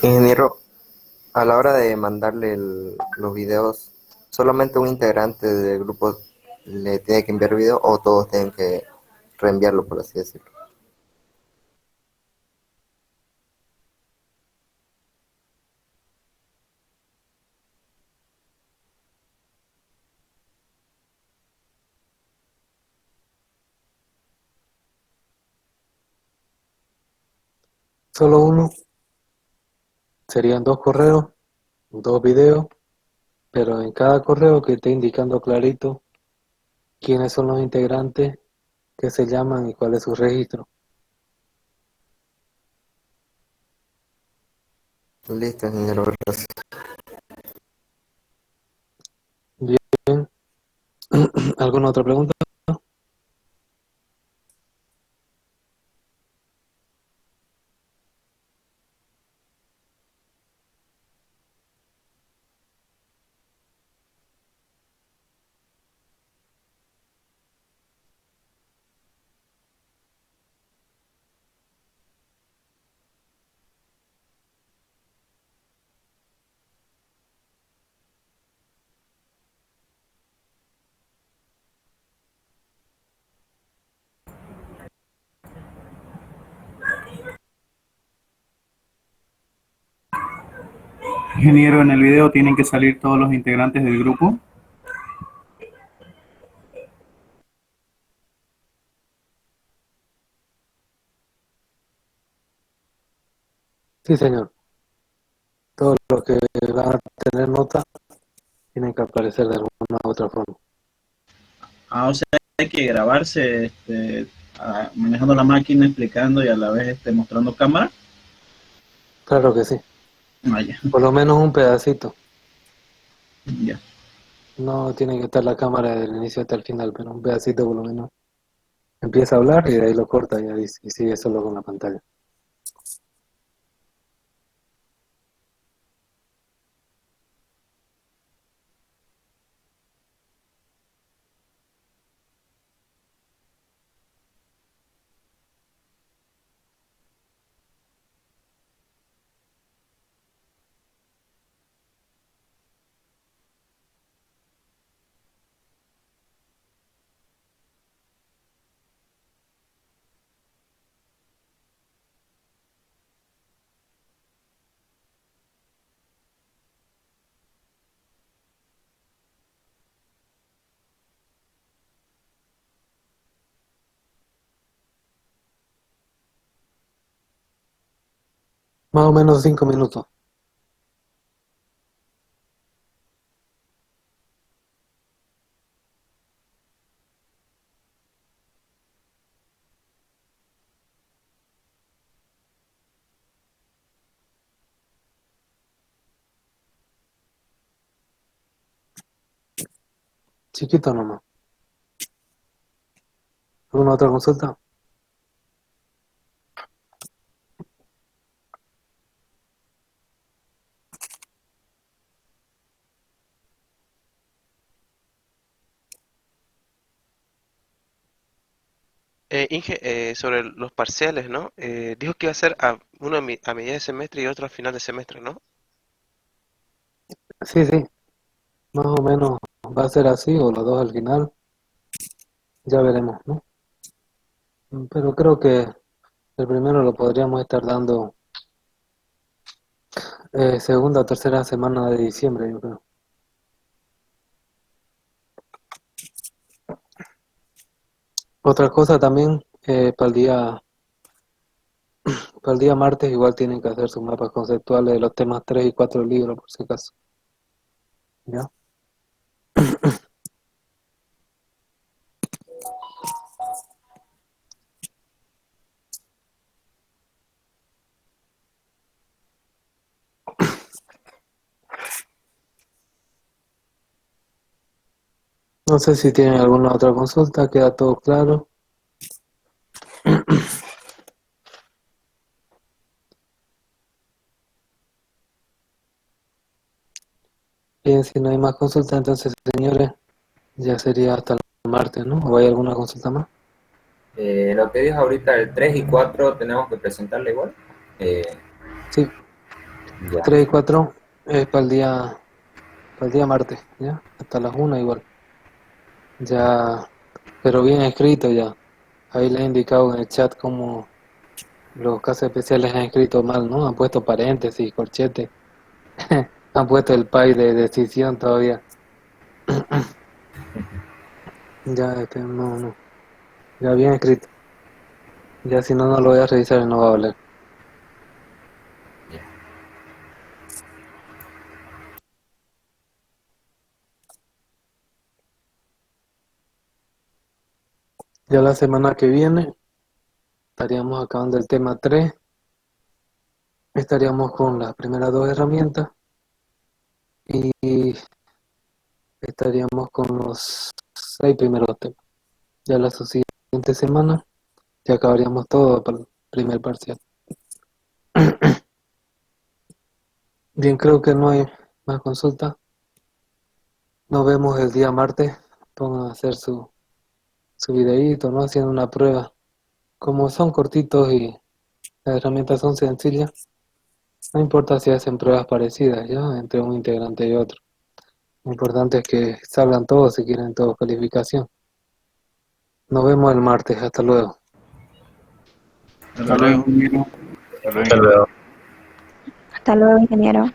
Ingeniero, a la hora de mandarle los videos, ¿solamente un integrante del grupo le tiene que enviar video o todos tienen que reenviarlo, por así decirlo? Solo uno. Serían dos correos, dos videos, pero en cada correo que esté indicando clarito quiénes son los integrantes, qué se llaman y cuál es su registro. Listo, ingeniero, gracias. Bien. ¿Alguna otra pregunta? Ingeniero, en el video tienen que salir todos los integrantes del grupo. Sí, señor. Todos los que van a tener nota tienen que aparecer de alguna u otra forma. O sea, hay que grabarse manejando la máquina, explicando y a la vez mostrando cámara. Claro que sí. Vaya, Por lo menos un pedacito. ya. No tiene que estar la cámara desde el inicio hasta el final, pero un pedacito por lo menos. Empieza a hablar y de ahí lo corta y sigue solo con la pantalla. Más o menos 5 minutos. Chiquito nomás. ¿Alguna otra consulta? Inge, sobre los parciales, ¿no? Dijo que iba a ser uno a mitad de semestre y otro a final de semestre, ¿no? Sí, sí. Más o menos va a ser así o los dos al final. Ya veremos, ¿no? Pero creo que el primero lo podríamos estar dando segunda o tercera semana de diciembre, yo creo. Otra cosa también, para el día martes igual tienen que hacer sus mapas conceptuales de los temas 3 y 4 del libro, por si acaso. ¿Ya? No sé si tienen alguna otra consulta, queda todo claro. Bien, si no hay más consultas, entonces, señores, ya sería hasta el martes, ¿no? ¿O hay alguna consulta más? Lo que dijo ahorita, el 3 y 4 tenemos que presentarle igual. Sí, Ya. 3 y 4 es para el día martes, ¿ya? Hasta las 1 igual. Ya, pero bien escrito ya. Ahí les he indicado en el chat cómo los casos especiales han escrito mal, ¿no? Han puesto paréntesis, corchete. Han puesto el pay de decisión todavía. Ya, no. Ya bien escrito. Ya si no, no lo voy a revisar y no va a valer. Ya la semana que viene estaríamos acabando el tema 3. Estaríamos con las primeras dos herramientas y estaríamos con los 6 primeros temas. Ya la siguiente semana ya acabaríamos todo para el primer parcial. Bien, creo que no hay más consultas. Nos vemos el día martes. Pongan a hacer su videíto, ¿no? Haciendo una prueba. Como son cortitos y las herramientas son sencillas, no importa si hacen pruebas parecidas, ¿ya? Entre un integrante y otro. Lo importante es que salgan todos si quieren todos calificación. Nos vemos el martes. Hasta luego. Hasta luego. Hasta luego. Hasta luego, ingeniero.